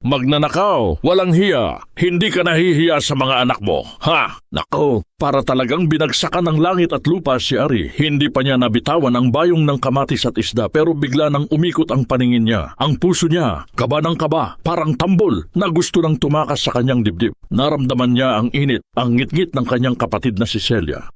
Magnanakaw, walang hiya, hindi ka nahihiya sa mga anak mo, ha? Nako, para talagang binagsakan ng langit at lupa si Ari. Hindi pa niya nabitawan ang bayong ng kamatis at isda pero bigla nang umikot ang paningin niya. Ang puso niya, kaba ng kaba, parang tambol na gusto nang tumakas sa kanyang dibdib. Naramdaman niya ang init, ang ngit-ngit ng kanyang kapatid na si Celia.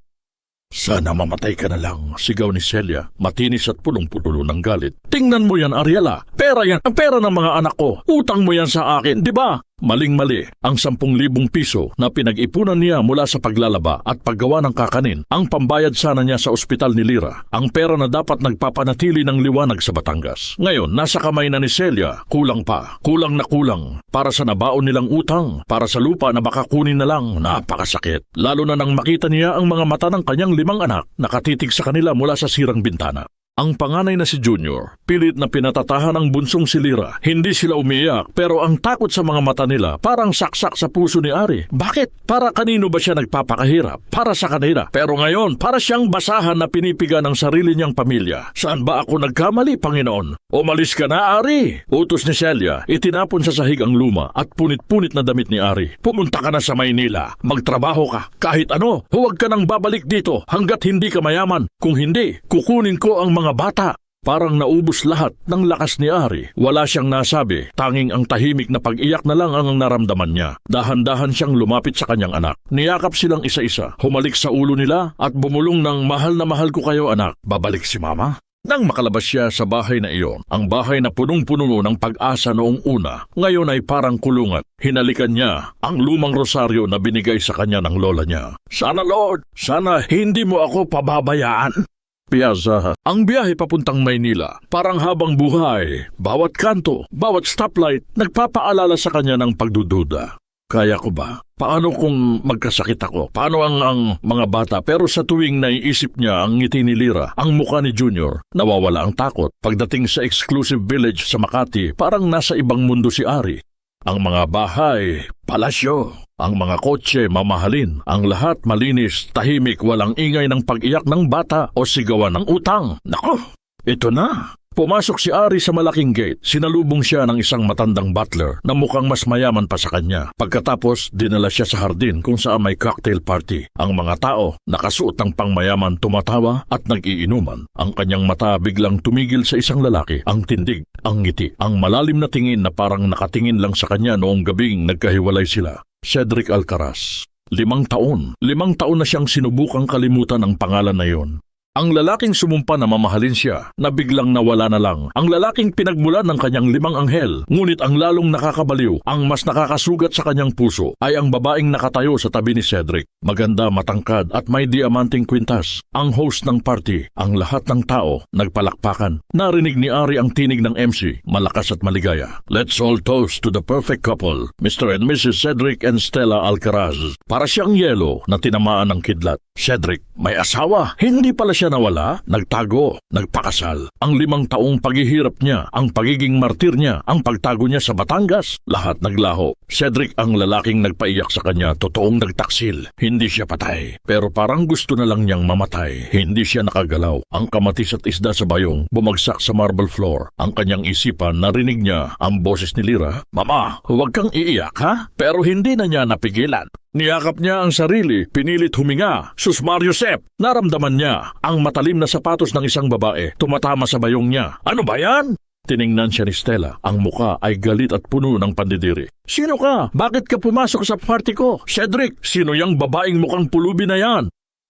Sana mamatay ka na lang, sigaw ni Celia, matinis at punong-puno ng galit. Tingnan mo yan, Ariela. Pera yan, ang pera ng mga anak ko. Utang mo yan sa akin, di ba? Maling-mali ang 10,000 piso na pinag-ipunan niya mula sa paglalaba at paggawa ng kakanin. Ang pambayad sana niya sa ospital ni Lira. Ang pera na dapat nagpapanatili ng liwanag sa Batangas. Ngayon, nasa kamay na ni Celia. Kulang pa. Kulang na kulang. Para sa nabaon nilang utang. Para sa lupa na baka kunin na lang. Napakasakit. Lalo na nang makita niya ang mga mata ng kanyang 5 anak nakatitig sa kanila mula sa sirang bintana. Ang panganay na si Junior, pilit na pinatatahan ang bunsong si Lira. Hindi sila umiyak, pero ang takot sa mga mata nila parang saksak sa puso ni Ari. Bakit? Para kanino ba siya nagpapakahirap? Para sa kanila. Pero ngayon, para siyang basahan na pinipiga ng sarili niyang pamilya. Saan ba ako nagkamali, Panginoon? Umalis ka na, Ari! Utos ni Celia, itinapon sa sahig ang luma at punit-punit na damit ni Ari. Pumunta ka na sa Maynila. Magtrabaho ka. Kahit ano, huwag ka nang babalik dito hanggat hindi ka mayaman. Kung hindi, kukunin ko ang mga bata. Parang naubos lahat ng lakas ni Ari. Wala siyang nasabi, tanging ang tahimik na pag-iyak na lang ang naramdaman niya. Dahan-dahan siyang lumapit sa kanyang anak. Niyakap silang isa-isa, humalik sa ulo nila at bumulong ng mahal na mahal ko kayo anak. Babalik si Mama? Nang makalabas siya sa bahay na iyon, ang bahay na punong-puno ng pag-asa noong una, ngayon ay parang kulungan. Hinalikan niya ang lumang rosaryo na binigay sa kanya ng lola niya. Sana Lord, sana hindi mo ako pababayaan. Piazza, ang biyahe papuntang Maynila, parang habang buhay. Bawat kanto, bawat stoplight, nagpapaalala sa kanya ng pagdududa. Kaya ko ba? Paano kung magkasakit ako? Paano ang mga bata? Pero sa tuwing naiisip niya ang ngiti ni Lira, ang mukha ni Junior, nawawala ang takot. Pagdating sa exclusive village sa Makati, parang nasa ibang mundo si Ari. Ang mga bahay, palasyo, ang mga kotse mamahalin, ang lahat malinis, tahimik, walang ingay ng pag-iyak ng bata o sigawan ng utang. Nako, ito na. Pumasok si Ari sa malaking gate. Sinalubong siya ng isang matandang butler na mukhang mas mayaman pa sa kanya. Pagkatapos, dinala siya sa hardin kung saan may cocktail party. Ang mga tao, nakasuot ng pangmayaman, tumatawa at nag-iinuman. Ang kanyang mata biglang tumigil sa isang lalaki. Ang tindig, ang ngiti, ang malalim na tingin na parang nakatingin lang sa kanya noong gabing nagkahiwalay sila. Cedric Alcaraz. 5 taon. 5 taon na siyang sinubukang kalimutan ang pangalan na yon. Ang lalaking sumumpa na mamahalin siya, na biglang nawala na lang. Ang lalaking pinagmulan ng kanyang 5 anghel. Ngunit ang lalong nakakabaliw, ang mas nakakasugat sa kanyang puso, ay ang babaeng nakatayo sa tabi ni Cedric. Maganda, matangkad at may diamanting kwintas. Ang host ng party, ang lahat ng tao, nagpalakpakan. Narinig ni Ari ang tinig ng MC, malakas at maligaya. Let's all toast to the perfect couple, Mr. and Mrs. Cedric and Stella Alcaraz. Para siyang yelo na tinamaan ng kidlat. Cedric, may asawa. Hindi pala siya nawala, nagtago, nagpakasal. Ang 5 taong paghihirap niya, ang pagiging martir niya, ang pagtago niya sa Batangas, lahat naglaho. Cedric ang lalaking nagpaiyak sa kanya, totoong nagtaksil. Hindi siya patay, pero parang gusto na lang niyang mamatay. Hindi siya nakagalaw. Ang kamatis at isda sa bayong bumagsak sa marble floor. Ang kanyang isipan, narinig niya ang boses ni Lira. Mama, huwag kang iiyak ha? Pero hindi na niya napigilan. Niyakap niya ang sarili, pinilit huminga. Sus Mariusep! Naramdaman niya ang matalim na sapatos ng isang babae tumatama sa bayong niya. Ano ba yan? Tiningnan siya ni Stella. Ang muka ay galit at puno ng pandidiri. Sino ka? Bakit ka pumasok sa party ko? Cedric, sino yang babaeng mukhang pulubi na yan?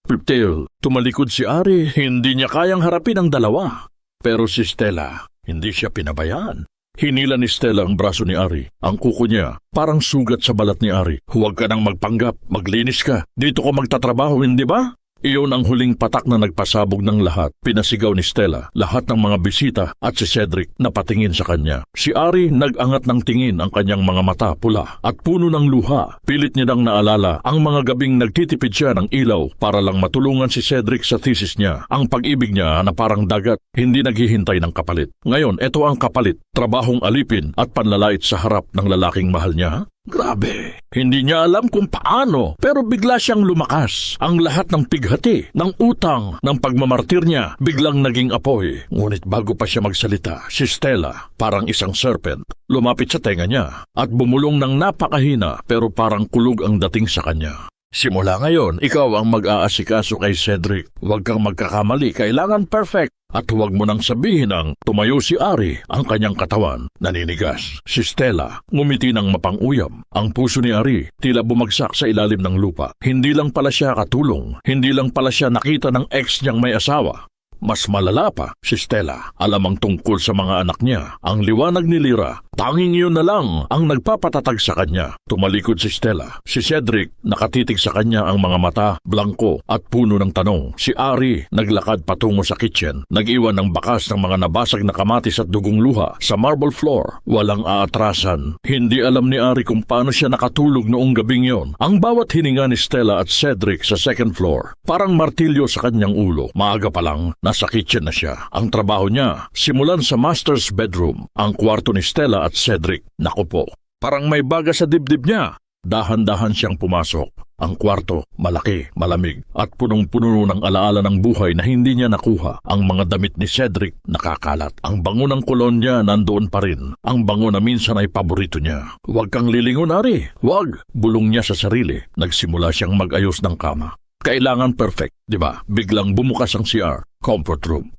Piptail, tumalikod si Ari. Hindi niya kayang harapin ang dalawa. Pero si Stella, hindi siya pinabayaan. Hinila ni Stella ang braso ni Ari. Ang kuko niya, parang sugat sa balat ni Ari. Huwag ka nang magpanggap, maglinis ka. Dito ka magtatrabaho, hindi ba? Iyon ang huling patak na nagpasabog ng lahat. Pinasigaw ni Stella, lahat ng mga bisita at si Cedric na patingin sa kanya. Si Ari nag-angat ng tingin, ang kanyang mga mata pula at puno ng luha. Pilit niya nang naalala ang mga gabing nagtitipid siya ng ilaw para lang matulungan si Cedric sa thesis niya. Ang pag-ibig niya na parang dagat, hindi naghihintay ng kapalit. Ngayon, ito ang kapalit, trabahong alipin at panlalait sa harap ng lalaking mahal niya. Grabe, hindi niya alam kung paano pero bigla siyang lumakas. Ang lahat ng pighati, ng utang, ng pagmamartir niya biglang naging apoy. Ngunit bago pa siya magsalita, si Stella, parang isang serpent, lumapit sa tenga niya at bumulong ng napakahina pero parang kulog ang dating sa kanya. Simula ngayon, ikaw ang mag-aasikaso kay Cedric. Huwag kang magkakamali, kailangan perfect. At huwag mo nang sabihin ang tumayo si Ari, ang kanyang katawan naninigas. Si Stella ngumiti ng mapang-uyam. Ang puso ni Ari tila bumagsak sa ilalim ng lupa. Hindi lang pala siya katulong, hindi lang pala siya nakita ng ex niyang may asawa. Mas malala pa, si Stella, alam ang tungkol sa mga anak niya. Ang liwanag ni Lyra, tanging yun na lang ang nagpapatatag sa kanya. Tumalikod si Stella. Si Cedric, nakatitig sa kanya ang mga mata, blanko at puno ng tanong. Si Ari, naglakad patungo sa kitchen. Nag-iwan ng bakas ng mga nabasag na kamatis at dugong luha sa marble floor. Walang aatrasan. Hindi alam ni Ari kung paano siya nakatulog noong gabing yon. Ang bawat hininga ni Stella at Cedric sa second floor, parang martilyo sa kanyang ulo. Maaga pa lang, nasa kitchen na siya. Ang trabaho niya, simulan sa master's bedroom, ang kwarto ni Stella at Cedric. Naku po, parang may baga sa dibdib niya. Dahan-dahan siyang pumasok. Ang kwarto, malaki, malamig, at punong-puno ng alaala ng buhay na hindi niya nakuha. Ang mga damit ni Cedric nakakalat. Ang bango ng kolonya nandoon pa rin. Ang bango na minsan ay paborito niya. Huwag kang lilingon, Ari. Huwag, bulong niya sa sarili. Nagsimula siyang mag-ayos ng kama. Kailangan perfect, di ba? Biglang bumukas ang CR, comfort room.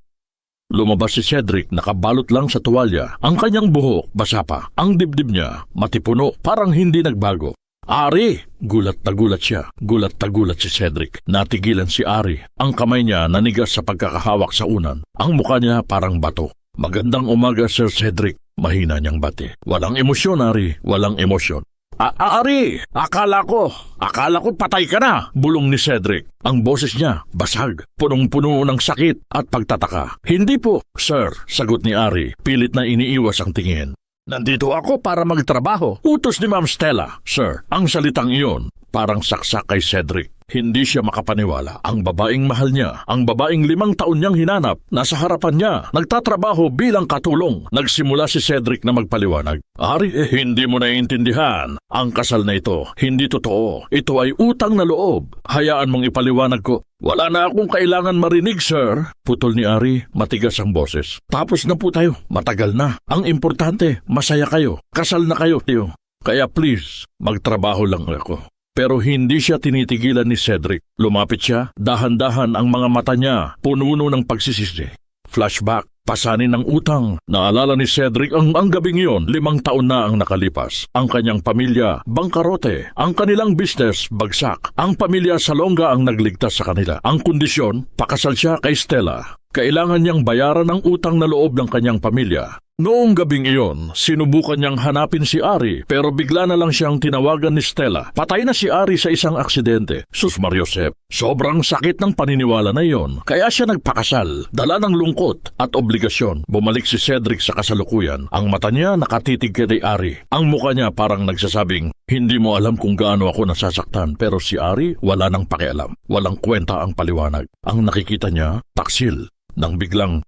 Lumabas si Cedric, nakabalot lang sa tuwalya. Ang kanyang buhok, basa pa. Ang dibdib niya, matipuno, parang hindi nagbago. Ari! Gulat na gulat siya. Gulat na gulat si Cedric. Natigilan si Ari. Ang kamay niya nanigas sa pagkakahawak sa unan. Ang mukha niya parang bato. Magandang umaga, Sir Cedric. Mahina niyang bati. Walang emosyon, Ari. Walang emosyon. Ari, akala ko patay ka na, bulong ni Cedric. Ang boses niya, basag, punong-puno ng sakit at pagtataka. Hindi po, sir, sagot ni Ari, pilit na iniiwas ang tingin. Nandito ako para magtrabaho. Utos ni Ma'am Stella, sir. Ang salitang iyon, parang saksak kay Cedric. Hindi siya makapaniwala. Ang babaeng mahal niya, ang babaeng 5 taon niyang hinanap, nasa harapan niya, nagtatrabaho bilang katulong. Nagsimula si Cedric na magpaliwanag. Ari, hindi mo naiintindihan. Ang kasal na ito, hindi totoo. Ito ay utang na loob. Hayaan mong ipaliwanag ko. Wala na akong kailangan marinig, sir. Putol ni Ari, matigas ang boses. Tapos na po tayo. Matagal na. Ang importante, masaya kayo. Kasal na kayo, tiyo. Kaya please, magtrabaho lang ako. Pero hindi siya tinitigilan ni Cedric. Lumapit siya, dahan-dahan ang mga mata niya, pununo ng pagsisisi. Flashback, pasanin ng utang. Naalala ni Cedric ang gabing iyon, 5 taon na ang nakalipas. Ang kanyang pamilya, bangkarote. Ang kanilang business, bagsak. Ang pamilya Salonga ang nagligtas sa kanila. Ang kondisyon, pakasal siya kay Stella. Kailangan niyang bayaran ang utang na loob ng kanyang pamilya. Noong gabing iyon, sinubukan niyang hanapin si Ari pero bigla na lang siyang tinawagan ni Stella. Patay na si Ari sa isang aksidente. Sus Mariosep, sobrang sakit ng paniniwala na iyon. Kaya siya nagpakasal, dala ng lungkot at obligasyon. Bumalik si Cedric sa kasalukuyan. Ang mata niya nakatitig kay Ari. Ang mukha niya parang nagsasabing, hindi mo alam kung gaano ako nasasaktan. Pero si Ari wala nang pakialam. Walang kwenta ang paliwanag. Ang nakikita niya, taksil. Nang biglang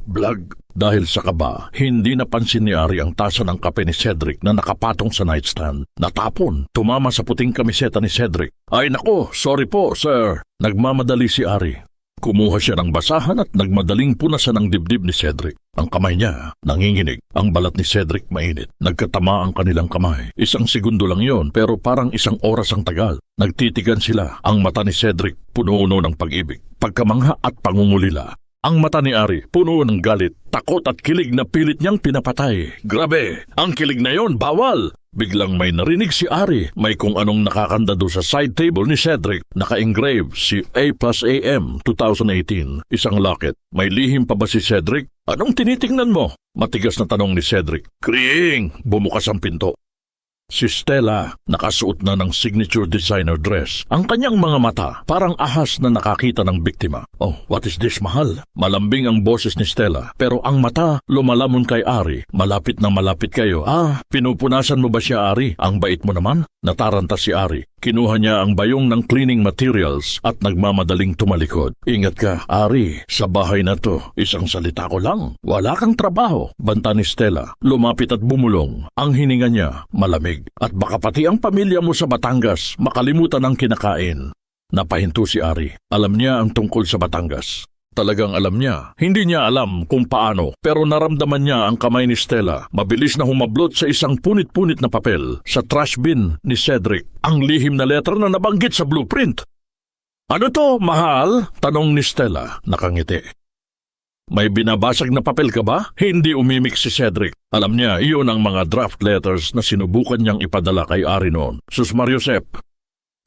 blag. Dahil sa kaba, hindi napansin ni Ari ang tasa ng kape ni Cedric na nakapatong sa nightstand. Natapon, tumama sa puting kamiseta ni Cedric. Ay nako, sorry po, sir. Nagmamadali si Ari. Kumuha siya ng basahan at nagmadaling punasan ang dibdib ni Cedric. Ang kamay niya, nanginginig. Ang balat ni Cedric mainit. Nagkatama ang kanilang kamay. 1 segundo lang yon, pero parang 1 oras ang tagal. Nagtitigan sila. Ang mata ni Cedric, puno-uno ng pag-ibig, pagkamangha at pangungulila. Ang mata ni Ari, puno ng galit, takot at kilig na pilit niyang pinapatay. Grabe, ang kilig na yon, bawal! Biglang may narinig si Ari, may kung anong nakakanda doon sa side table ni Cedric. Naka-engrave si A+AM 2018, isang locket. May lihim pa ba si Cedric? Anong tinitingnan mo? Matigas na tanong ni Cedric. Kriing! Bumukas ang pinto. Si Stella, nakasuot na ng signature designer dress. Ang kanyang mga mata, parang ahas na nakakita ng biktima. Oh, what is this, mahal? Malambing ang boses ni Stella, pero ang mata lumalamon kay Ari. Malapit na malapit kayo. Pinupunasan mo ba siya, Ari? Ang bait mo naman. Nataranta si Ari. Kinuha niya ang bayong ng cleaning materials at nagmamadaling tumalikod. Ingat ka, Ari. Sa bahay na to, isang salita ko lang. Wala kang trabaho. Banta ni Stella. Lumapit at bumulong. Ang hininga niya, malamig. At baka pati ang pamilya mo sa Batangas makalimutan ang kinakain. Napahinto si Ari. Alam niya ang tungkol sa Batangas. Talagang alam niya. Hindi niya alam kung paano, pero naramdaman niya ang kamay ni Stella. Mabilis na humablot sa isang punit-punit na papel sa trash bin ni Cedric. Ang lihim na letra na nabanggit sa blueprint. Ano to, mahal? Tanong ni Stella, nakangiti. May binabasag na papel ka ba? Hindi umimik si Cedric. Alam niya, iyon ang mga draft letters na sinubukan niyang ipadala kay Ari noon. Sus Mariosep.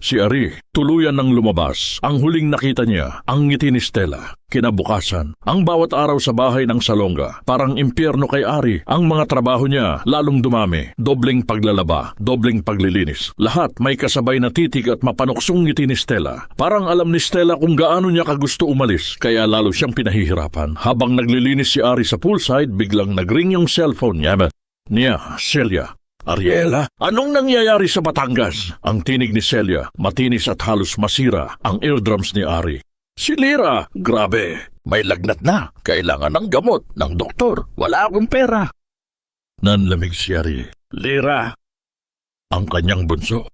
Si Ari, tuluyan nang lumabas. Ang huling nakita niya, ang ngiti ni Stella. Kinabukasan, ang bawat araw sa bahay ng Salonga, parang impyerno kay Ari. Ang mga trabaho niya, lalong dumami. Dobling paglalaba, dobling paglilinis. Lahat may kasabay na titig at mapanuksong ngiti ni Stella. Parang alam ni Stella kung gaano niya kagusto umalis, kaya lalo siyang pinahihirapan. Habang naglilinis si Ari sa poolside, biglang nagring yung cellphone niya. Celia. Ariela, anong nangyayari sa Batangas? Ang tinig ni Celia, matinis at halos masira ang eardrums ni Ari. Si Lira, grabe, may lagnat na. Kailangan ng gamot, ng doktor. Wala akong pera. Nanlamig si Ari. Lira, ang kanyang bunso.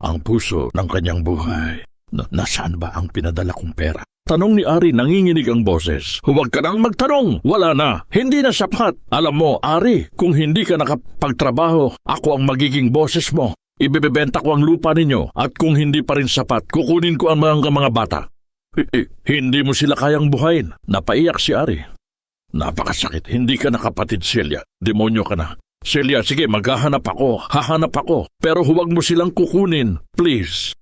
Ang puso ng kanyang buhay. Nasaan ba ang pinadala kong pera? Tanong ni Ari, nanginginig ang boses. Huwag ka nang magtanong. Wala na. Hindi na sapat. Alam mo, Ari, kung hindi ka nakapagtrabaho, ako ang magiging boses mo. Ibebenta ko ang lupa ninyo at kung hindi pa rin sapat, kukunin ko ang mga bata. Hindi mo sila kayang buhayin. Napaiyak si Ari. Napakasakit. Hindi ka na kapatid, Celia. Demonyo ka na. Celia, sige, maghahanap ako. Hahanap ako. Pero huwag mo silang kukunin. Please.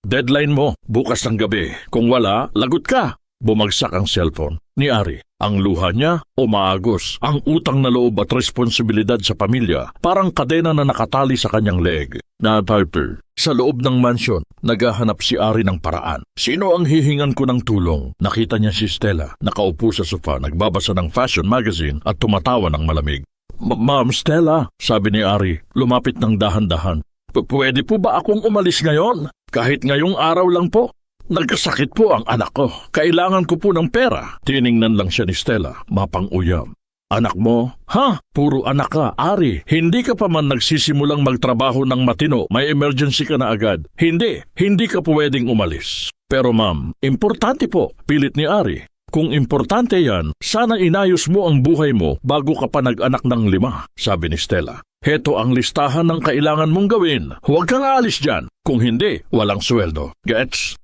Deadline mo, bukas ng gabi. Kung wala, lagot ka. Bumagsak ang cellphone ni Ari. Ang luha niya, umaagos. Ang utang na loob at responsibilidad sa pamilya, parang kadena na nakatali sa kanyang leeg. Na-typer. Sa loob ng mansyon, naghahanap si Ari ng paraan. Sino ang hihingan ko ng tulong? Nakita niya si Stella, nakaupo sa sofa, nagbabasa ng fashion magazine at tumatawa ng malamig. Ma'am Stella, sabi ni Ari, lumapit ng dahan-dahan. Pwede po ba akong umalis ngayon? Kahit ngayong araw lang po. Nagkasakit po ang anak ko. Kailangan ko po ng pera. Tiningnan lang siya ni Stella, mapang-uyam. Anak mo? Ha? Puro anak ka, Ari. Hindi ka pa man nagsisimulang magtrabaho ng matino. May emergency ka na agad. Hindi ka pwedeng umalis. Pero ma'am, importante po, pilit ni Ari. Kung importante yan, sana inayos mo ang buhay mo bago ka pa nag-anak ng 5, sabi ni Stella. Heto ang listahan ng kailangan mong gawin. Huwag kang aalis dyan. Kung hindi, walang sweldo. Gets?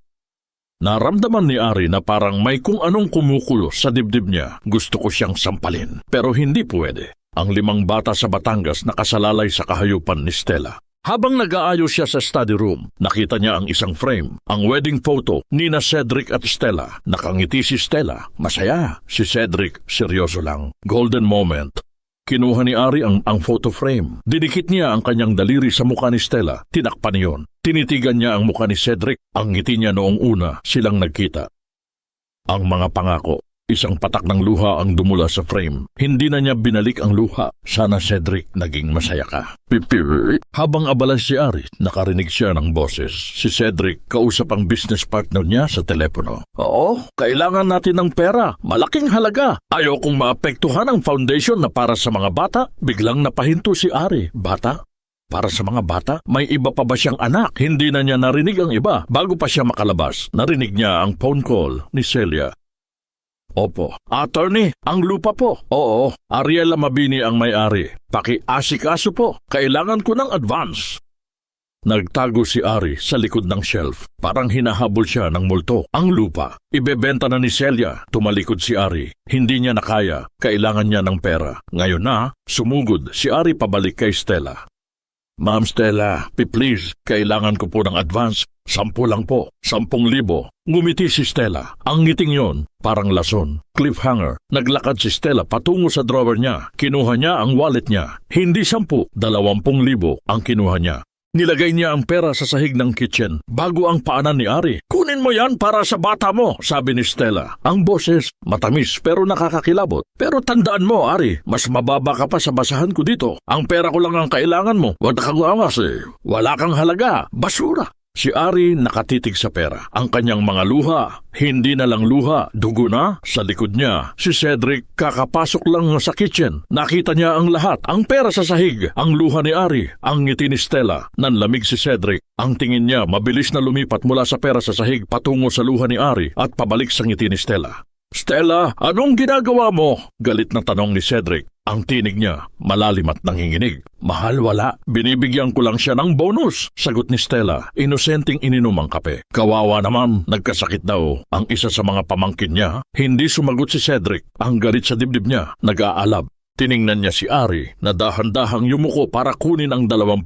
Naramdaman ni Ari na parang may kung anong kumukulo sa dibdib niya. Gusto ko siyang sampalin. Pero hindi pwede. Ang 5 bata sa Batangas nakasalalay sa kahayupan ni Stella. Habang nag-aayos siya sa study room, nakita niya ang isang frame, ang wedding photo ni na Cedric at Stella. Nakangiti si Stella, masaya. Si Cedric, seryoso lang. Golden moment. Kinuha ni Ari ang photo frame. Dinikit niya ang kanyang daliri sa mukha ni Stella. Tinakpan niyon. Tinitigan niya ang mukha ni Cedric. Ang ngiti niya noong una, silang nagkita. Ang mga pangako. Isang patak ng luha ang dumula sa frame. Hindi na niya binalik ang luha. Sana Cedric, naging masaya ka. Pipir. Habang abala si Ari, nakarinig siya ng boses. Si Cedric, kausap ang business partner niya sa telepono. Oo, kailangan natin ng pera. Malaking halaga. Ayokong maapektuhan ang foundation na para sa mga bata. Biglang napahinto si Ari. Bata? Para sa mga bata? May iba pa ba siyang anak? Hindi na niya narinig ang iba. Bago pa siya makalabas, narinig niya ang phone call ni Celia. Opo. Attorney, ang lupa po. Oo, Ariela Mabini ang may-ari. Paki-asikaso po. Kailangan ko ng advance. Nagtago si Ari sa likod ng shelf. Parang hinahabol siya ng multo. Ang lupa. Ibebenta na ni Celia. Tumalikod si Ari. Hindi niya nakaya. Kailangan niya ng pera. Ngayon na, sumugod si Ari pabalik kay Stella. Ma'am Stella, please, kailangan ko po ng advance. 10 lang po, 10,000. Ngumiti si Stella. Ang ngiting yon, parang lason. Cliffhanger. Naglakad si Stella patungo sa drawer niya. Kinuha niya ang wallet niya. Hindi 10, 20,000 ang kinuha niya. Nilagay niya ang pera sa sahig ng kitchen bago ang paanan ni Ari. Kunin mo yan para sa bata mo, sabi ni Stella. Ang boses, matamis pero nakakakilabot. Pero tandaan mo, Ari, mas mababa ka pa sa basahan ko dito. Ang pera ko lang ang kailangan mo. Wala kang angas eh. Wala kang halaga. Basura. Si Ari nakatitig sa pera. Ang kanyang mga luha, hindi na lang luha, dugo na sa likod niya. Si Cedric kakapasok lang sa kitchen. Nakita niya ang lahat. Ang pera sa sahig, ang luha ni Ari, ang ngiti ni Stella. Nanlamig si Cedric. Ang tingin niya mabilis na lumipat mula sa pera sa sahig patungo sa luha ni Ari at pabalik sa ngiti ni Stella. Stella, anong ginagawa mo? Galit na tanong ni Cedric. Ang tinig niya, malalim at nanginginig. Mahal, wala. Binibigyan ko lang siya ng bonus. Sagot ni Stella, inosenteng ininom ang kape. Kawawa naman, nagkasakit daw. Ang isa sa mga pamangkin niya, hindi sumagot si Cedric. Ang galit sa dibdib niya, nag-aalab. Tiningnan niya si Ari na dahan-dahang yumuko para kunin ang 20,000.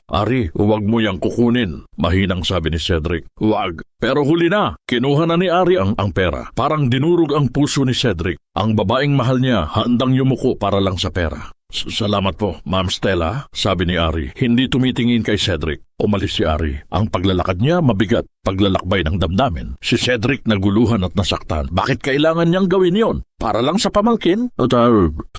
Ari, huwag mo yang kukunin. Mahinang sabi ni Cedric. Huwag. Pero huli na. Kinuha na ni Ari ang pera. Parang dinurog ang puso ni Cedric. Ang babaeng mahal niya handang yumuko para lang sa pera. Salamat po, Ma'am Stella, sabi ni Ari. Hindi tumitingin kay Cedric. Umalis si Ari. Ang paglalakad niya mabigat, paglalakbay ng damdamin. Si Cedric naguluhan at nasaktan. Bakit kailangan niyang gawin yon? Para lang sa pamangkin?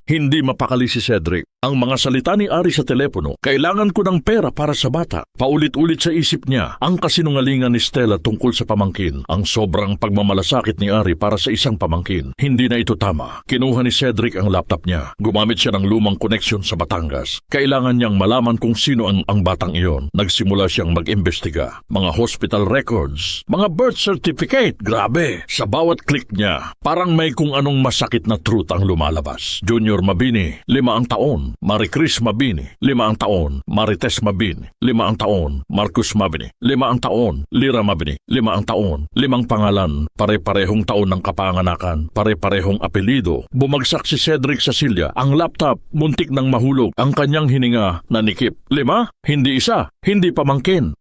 Hindi mapakali si Cedric. Ang mga salita ni Ari sa telepono, kailangan ko ng pera para sa bata. Paulit-ulit sa isip niya ang kasinungalingan ni Stella tungkol sa pamangkin. Ang sobrang pagmamalasakit ni Ari para sa isang pamangkin. Hindi na ito tama. Kinuha ni Cedric ang laptop niya. Gumamit siya ng lumang koneksyon sa Batangas. Kailangan niyang malaman kung sino ang batang iyon. Nagsimula siyang mag-imbestiga. Mga hospital records, mga birth certificate. Grabe! Sa bawat click niya, parang may kung anong masakit na truth ang lumalabas. Junior Mabini, 5 ang taon. Maricris Mabini, 5 ang taon. Marites Mabini, 5 ang taon. Marcus Mabini, 5 ang taon. Lira Mabini, 5 ang taon. 5 pangalan, pare-parehong taon ng kapanganakan, pare-parehong apelido. Bumagsak si Cedric sa silya. Ang laptop, muntik nang mahulog. Ang kanyang hininga, nanikip. 5? Hindi isa, hindi pamangkin.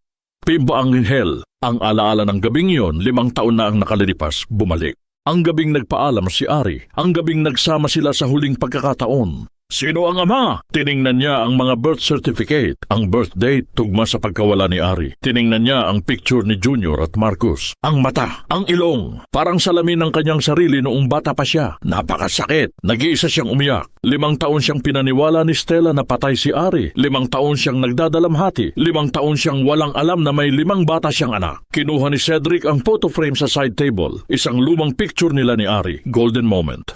Pimba ang hell. Ang alaala ng gabing yon, 5 taon na ang nakalilipas, bumalik. Ang gabing nagpaalam si Ari. Ang gabing nagsama sila sa huling pagkakataon. Sino ang ama? Tiningnan niya ang mga birth certificate, ang birth date tugma sa pagkawala ni Ari. Tiningnan niya ang picture ni Junior at Marcus. Ang mata, ang ilong, parang salamin ng kanyang sarili noong bata pa siya. Napakasakit. Nag-iisa siyang umiyak. 5 taon siyang pinaniwala ni Stella na patay si Ari. 5 taon siyang nagdadalamhati. 5 taon siyang walang alam na may 5 bata siyang anak. Kinuha ni Cedric ang photo frame sa side table. Isang lumang picture nila ni Ari. Golden moment.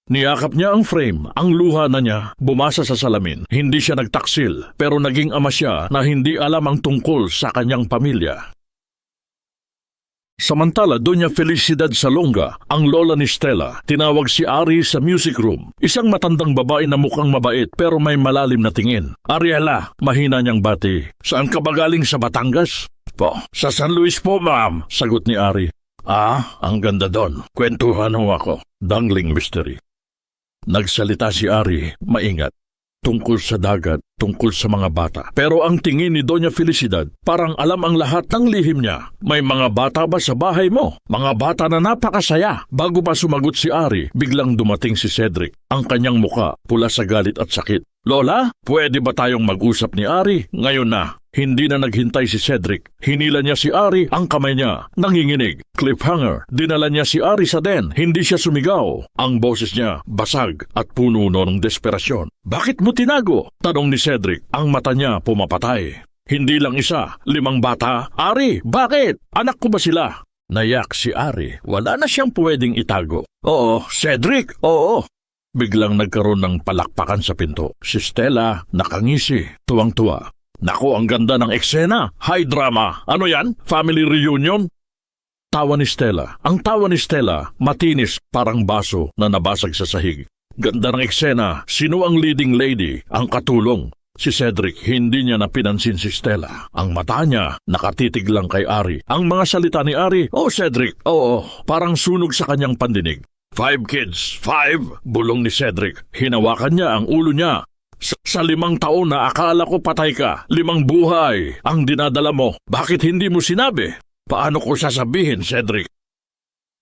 Niyakap niya ang frame, ang luha na niya, bumasa sa salamin. Hindi siya nagtaksil, pero naging ama siya na hindi alam ang tungkol sa kanyang pamilya. Samantala, Doña Felicidad Salonga, ang lola ni Stella, tinawag si Ari sa music room. Isang matandang babae na mukhang mabait pero may malalim na tingin. Ariela, mahina niyang bati. Saan ka ba galing, sa Batangas? Po, sa San Luis po, ma'am, sagot ni Ari. Ang ganda doon. Kwentuhan ho ako. Dangling mystery. Nagsalita si Ari, maingat, tungkol sa dagat, tungkol sa mga bata. Pero ang tingin ni Doña Felicidad, parang alam ang lahat ng lihim niya. May mga bata ba sa bahay mo? Mga bata na napakasaya. Bago pa sumagot si Ari, biglang dumating si Cedric. Ang kanyang muka, pula sa galit at sakit. Lola, pwede ba tayong mag-usap ni Ari? Ngayon na. Hindi na naghintay si Cedric. Hinila niya si Ari, ang kamay niya, nanginginig. Cliffhanger. Dinala niya si Ari sa den. Hindi siya sumigaw. Ang boses niya, basag at puno ng desperasyon. Bakit mo tinago? Tanong ni Cedric. Ang mata niya pumapatay. Hindi lang isa, 5 bata. Ari, bakit? Anak ko ba sila? Nayak si Ari. Wala na siyang pwedeng itago. Oo, Cedric, oo. Biglang nagkaroon ng palakpakan sa pinto. Si Stella, nakangisi, tuwang-tuwa. Naku, ang ganda ng eksena. High drama. Ano yan? Family reunion? Tawa ni Stella. Ang tawa ni Stella, matinis, parang baso na nabasag sa sahig. Ganda ng eksena. Sino ang leading lady? Ang katulong. Si Cedric, hindi niya napinansin si Stella. Ang mata niya, nakatitig lang kay Ari. Ang mga salita ni Ari, "Oh, Cedric, oo," parang sunog sa kanyang pandinig. 5 kids, 5, bulong ni Cedric. Hinawakan niya ang ulo niya. Sa 5 taon na akala ko patay ka, 5 buhay ang dinadala mo. Bakit hindi mo sinabi? Paano ko sasabihin, Cedric?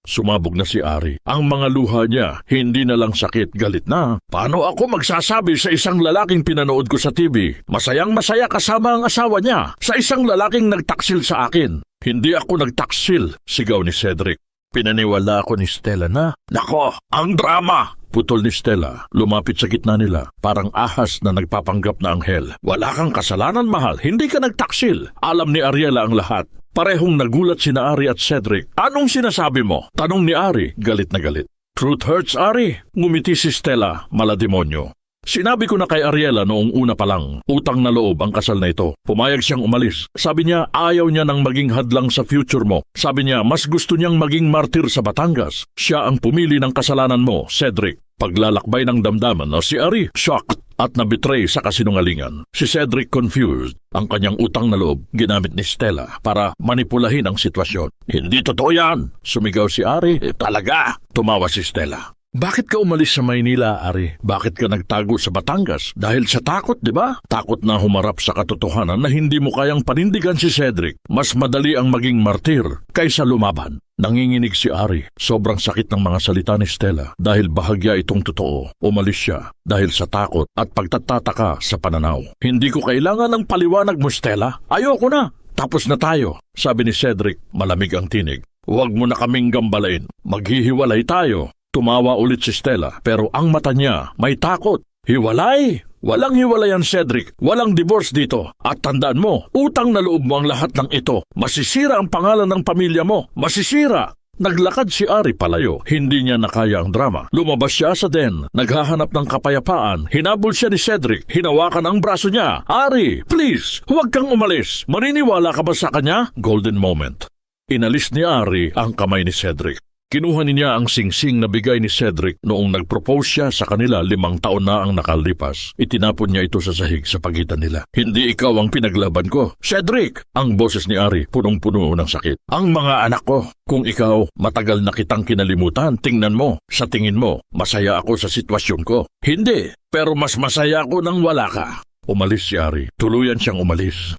Sumabog na si Ari. Ang mga luha niya, hindi na lang sakit, galit na. Paano ako magsasabi sa isang lalaking pinanood ko sa TV? Masayang masaya kasama ang asawa niya sa isang lalaking nagtaksil sa akin. Hindi ako nagtaksil, sigaw ni Cedric. Pinaniwala ako ni Stella na, nako, ang drama! Putol ni Stella, lumapit sa gitna nila, parang ahas na nagpapanggap na anghel. Wala kang kasalanan, mahal, hindi ka nagtaksil. Alam ni Ariela ang lahat. Parehong nagulat sina Ari at Cedric. Anong sinasabi mo? Tanong ni Ari, galit na galit. Truth hurts, Ari. Ngumiti si Stella, malademonyo. Sinabi ko na kay Ariela noong una pa lang, utang na loob ang kasal na ito. Pumayag siyang umalis. Sabi niya ayaw niya nang maging hadlang sa future mo. Sabi niya mas gusto niyang maging martir sa Batangas. Siya ang pumili ng kasalanan mo, Cedric. Paglalakbay ng damdaman na si Ari, shocked at nabitray sa kasinungalingan. Si Cedric confused. Ang kanyang utang na loob ginamit ni Stella para manipulahin ang sitwasyon. Hindi totoo yan, sumigaw si Ari. Talaga, tumawa si Stella. Bakit ka umalis sa Maynila, Ari? Bakit ka nagtago sa Batangas? Dahil sa takot, di ba? Takot na humarap sa katotohanan na hindi mo kayang panindigan si Cedric. Mas madali ang maging martir kaysa lumaban. Nanginginig si Ari. Sobrang sakit ng mga salita ni Stella dahil bahagya itong totoo. Umalis siya dahil sa takot at pagtatataka sa pananaw. Hindi ko kailangan ng paliwanag mo, Stella. Ayoko na. Tapos na tayo, sabi ni Cedric. Malamig ang tinig. Huwag mo na kaming gambalain. Maghihiwalay tayo. Tumawa ulit si Stella pero ang mata niya may takot. Hiwalay? Walang hiwalayan, Cedric. Walang divorce dito. At tandaan mo, utang na loob mo ang lahat ng ito. Masisira ang pangalan ng pamilya mo. Masisira. Naglakad si Ari palayo. Hindi niya nakaya ang drama. Lumabas siya sa den. Naghahanap ng kapayapaan. Hinabol siya ni Cedric. Hinawakan ang braso niya. Ari, please, huwag kang umalis. Maniniwala ka ba sa kanya? Golden moment. Inalis ni Ari ang kamay ni Cedric. Kinuha niya ang singsing na bigay ni Cedric noong nag-propose siya sa kanila 5 taon na ang nakalipas. Itinapon niya ito sa sahig sa pagitan nila. Hindi ikaw ang pinaglaban ko. Cedric! Ang boses ni Ari punong-puno ng sakit. Ang mga anak ko. Kung ikaw matagal na kitang kinalimutan, tingnan mo. Sa tingin mo, masaya ako sa sitwasyon ko. Hindi, pero mas masaya ako nang wala ka. Umalis si Ari. Tuluyan siyang umalis.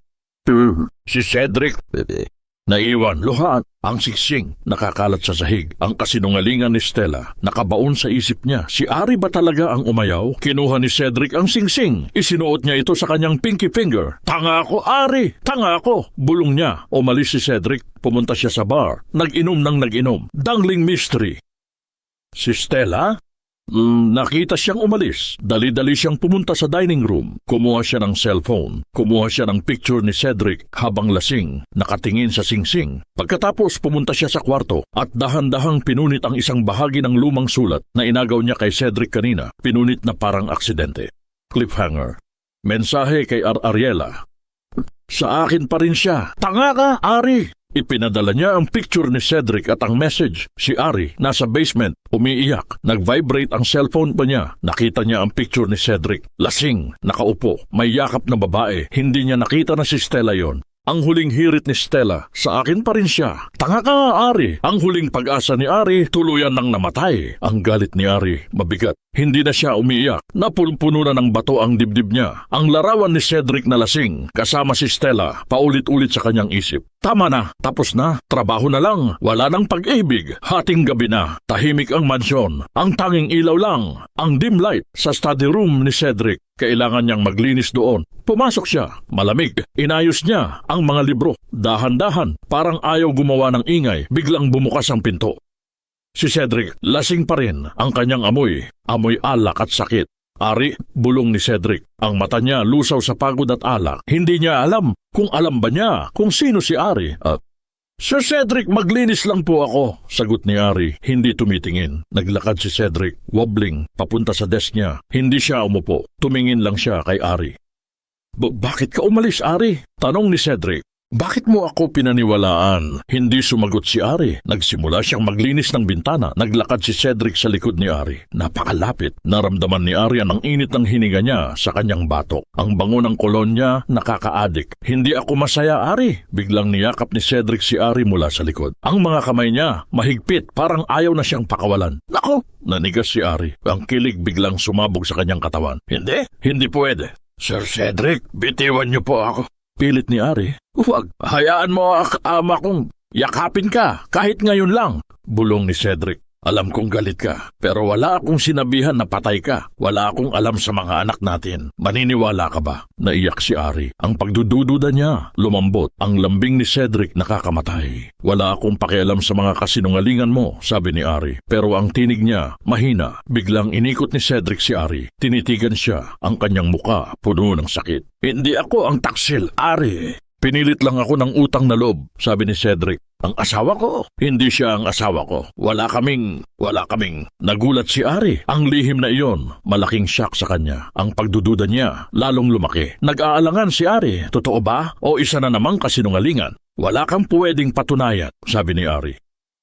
Si Cedric, naiwan, luhaan, ang siksing, nakakalat sa sahig. Ang kasinungalingan ni Stella, nakabaon sa isip niya. Si Ari ba talaga ang umayaw? Kinuha ni Cedric ang singsing. Isinuot niya ito sa kanyang pinky finger. Tanga ako, Ari! Tanga ako! Bulong niya. Umalis si Cedric. Pumunta siya sa bar. Nag-inom ng nag-inom. Dangling mystery. Si Stella? Nakita siyang umalis. Dali-dali siyang pumunta sa dining room. Kumuha siya ng cellphone. Kumuha siya ng picture ni Cedric habang lasing, nakatingin sa singsing. Pagkatapos pumunta siya sa kwarto at dahan-dahang pinunit ang isang bahagi ng lumang sulat na inagaw niya kay Cedric kanina. Pinunit na parang aksidente. Cliffhanger. Mensahe kay Ariela. Sa akin pa rin siya. Tanga ka, Ari! Ipinadala niya ang picture ni Cedric at ang message. Si Ari, nasa basement, umiiyak. Nag-vibrate ang cellphone pa niya. Nakita niya ang picture ni Cedric. Lasing, nakaupo, may yakap na babae. Hindi niya nakita na si Stella yon. Ang huling hirit ni Stella, sa akin pa rin siya. Tanga ka, Ari. Ang huling pag-asa ni Ari, tuluyan nang namatay. Ang galit ni Ari, mabigat. Hindi na siya umiiyak. Napunpuno na ng bato ang dibdib niya. Ang larawan ni Cedric na lasing, kasama si Stella, paulit-ulit sa kanyang isip. Tama na, tapos na, trabaho na lang, wala nang pag-ibig. Hating gabi na, tahimik ang mansyon. Ang tanging ilaw lang, ang dim light sa study room ni Cedric. Kailangan niyang maglinis doon. Pumasok siya, malamig. Inayos niya ang mga libro. Dahan-dahan, parang ayaw gumawa ng ingay, biglang bumukas ang pinto. Si Cedric, lasing pa rin ang kanyang amoy. Amoy alak at sakit. Ari, bulong ni Cedric. Ang mata niya lusaw sa pagod at alak. Hindi niya alam kung alam ba niya kung sino si Ari. Sir Cedric, maglinis lang po ako, sagot ni Ari, hindi tumitingin. Naglakad si Cedric, wobbling, papunta sa desk niya. Hindi siya umupo, tumingin lang siya kay Ari. Bakit ka umalis, Ari? Tanong ni Cedric. Bakit mo ako pinaniwalaan? Hindi sumagot si Ari. Nagsimula siyang maglinis ng bintana. Naglakad si Cedric sa likod ni Ari. Napakalapit. Naramdaman ni Ari ang init ng hininga niya sa kanyang batok. Ang bango ng kolonya, nakakaadik. Hindi ako masaya, Ari. Biglang niyakap ni Cedric si Ari mula sa likod. Ang mga kamay niya, mahigpit, parang ayaw na siyang pakawalan. Nako! Nanigas si Ari. Ang kilig biglang sumabog sa kanyang katawan. Hindi pwede. Sir Cedric, bitiwan niyo po ako. Pilit ni Ari. Huwag, hayaan mo ama kong yakapin ka kahit ngayon lang. Bulong ni Cedric. Alam kong galit ka, pero wala akong sinabihan na patay ka. Wala akong alam sa mga anak natin. Maniniwala ka ba? Naiyak si Ari. Ang pagdududa niya, lumambot. Ang lambing ni Cedric nakakamatay. Wala akong pakialam sa mga kasinungalingan mo, sabi ni Ari. Pero ang tinig niya, mahina. Biglang inikot ni Cedric si Ari. Tinitigan siya, ang kanyang muka puno ng sakit. Hindi ako ang taksil, Ari. Pinilit lang ako ng utang na loob, sabi ni Cedric. Ang asawa ko? Hindi siya ang asawa ko. Wala kaming. Nagulat si Ari. Ang lihim na iyon, malaking shock sa kanya. Ang pagdududa niya, lalong lumaki. Nag-aalangan si Ari. Totoo ba? O isa na namang kasinungalingan? Wala kang pwedeng patunayan, sabi ni Ari.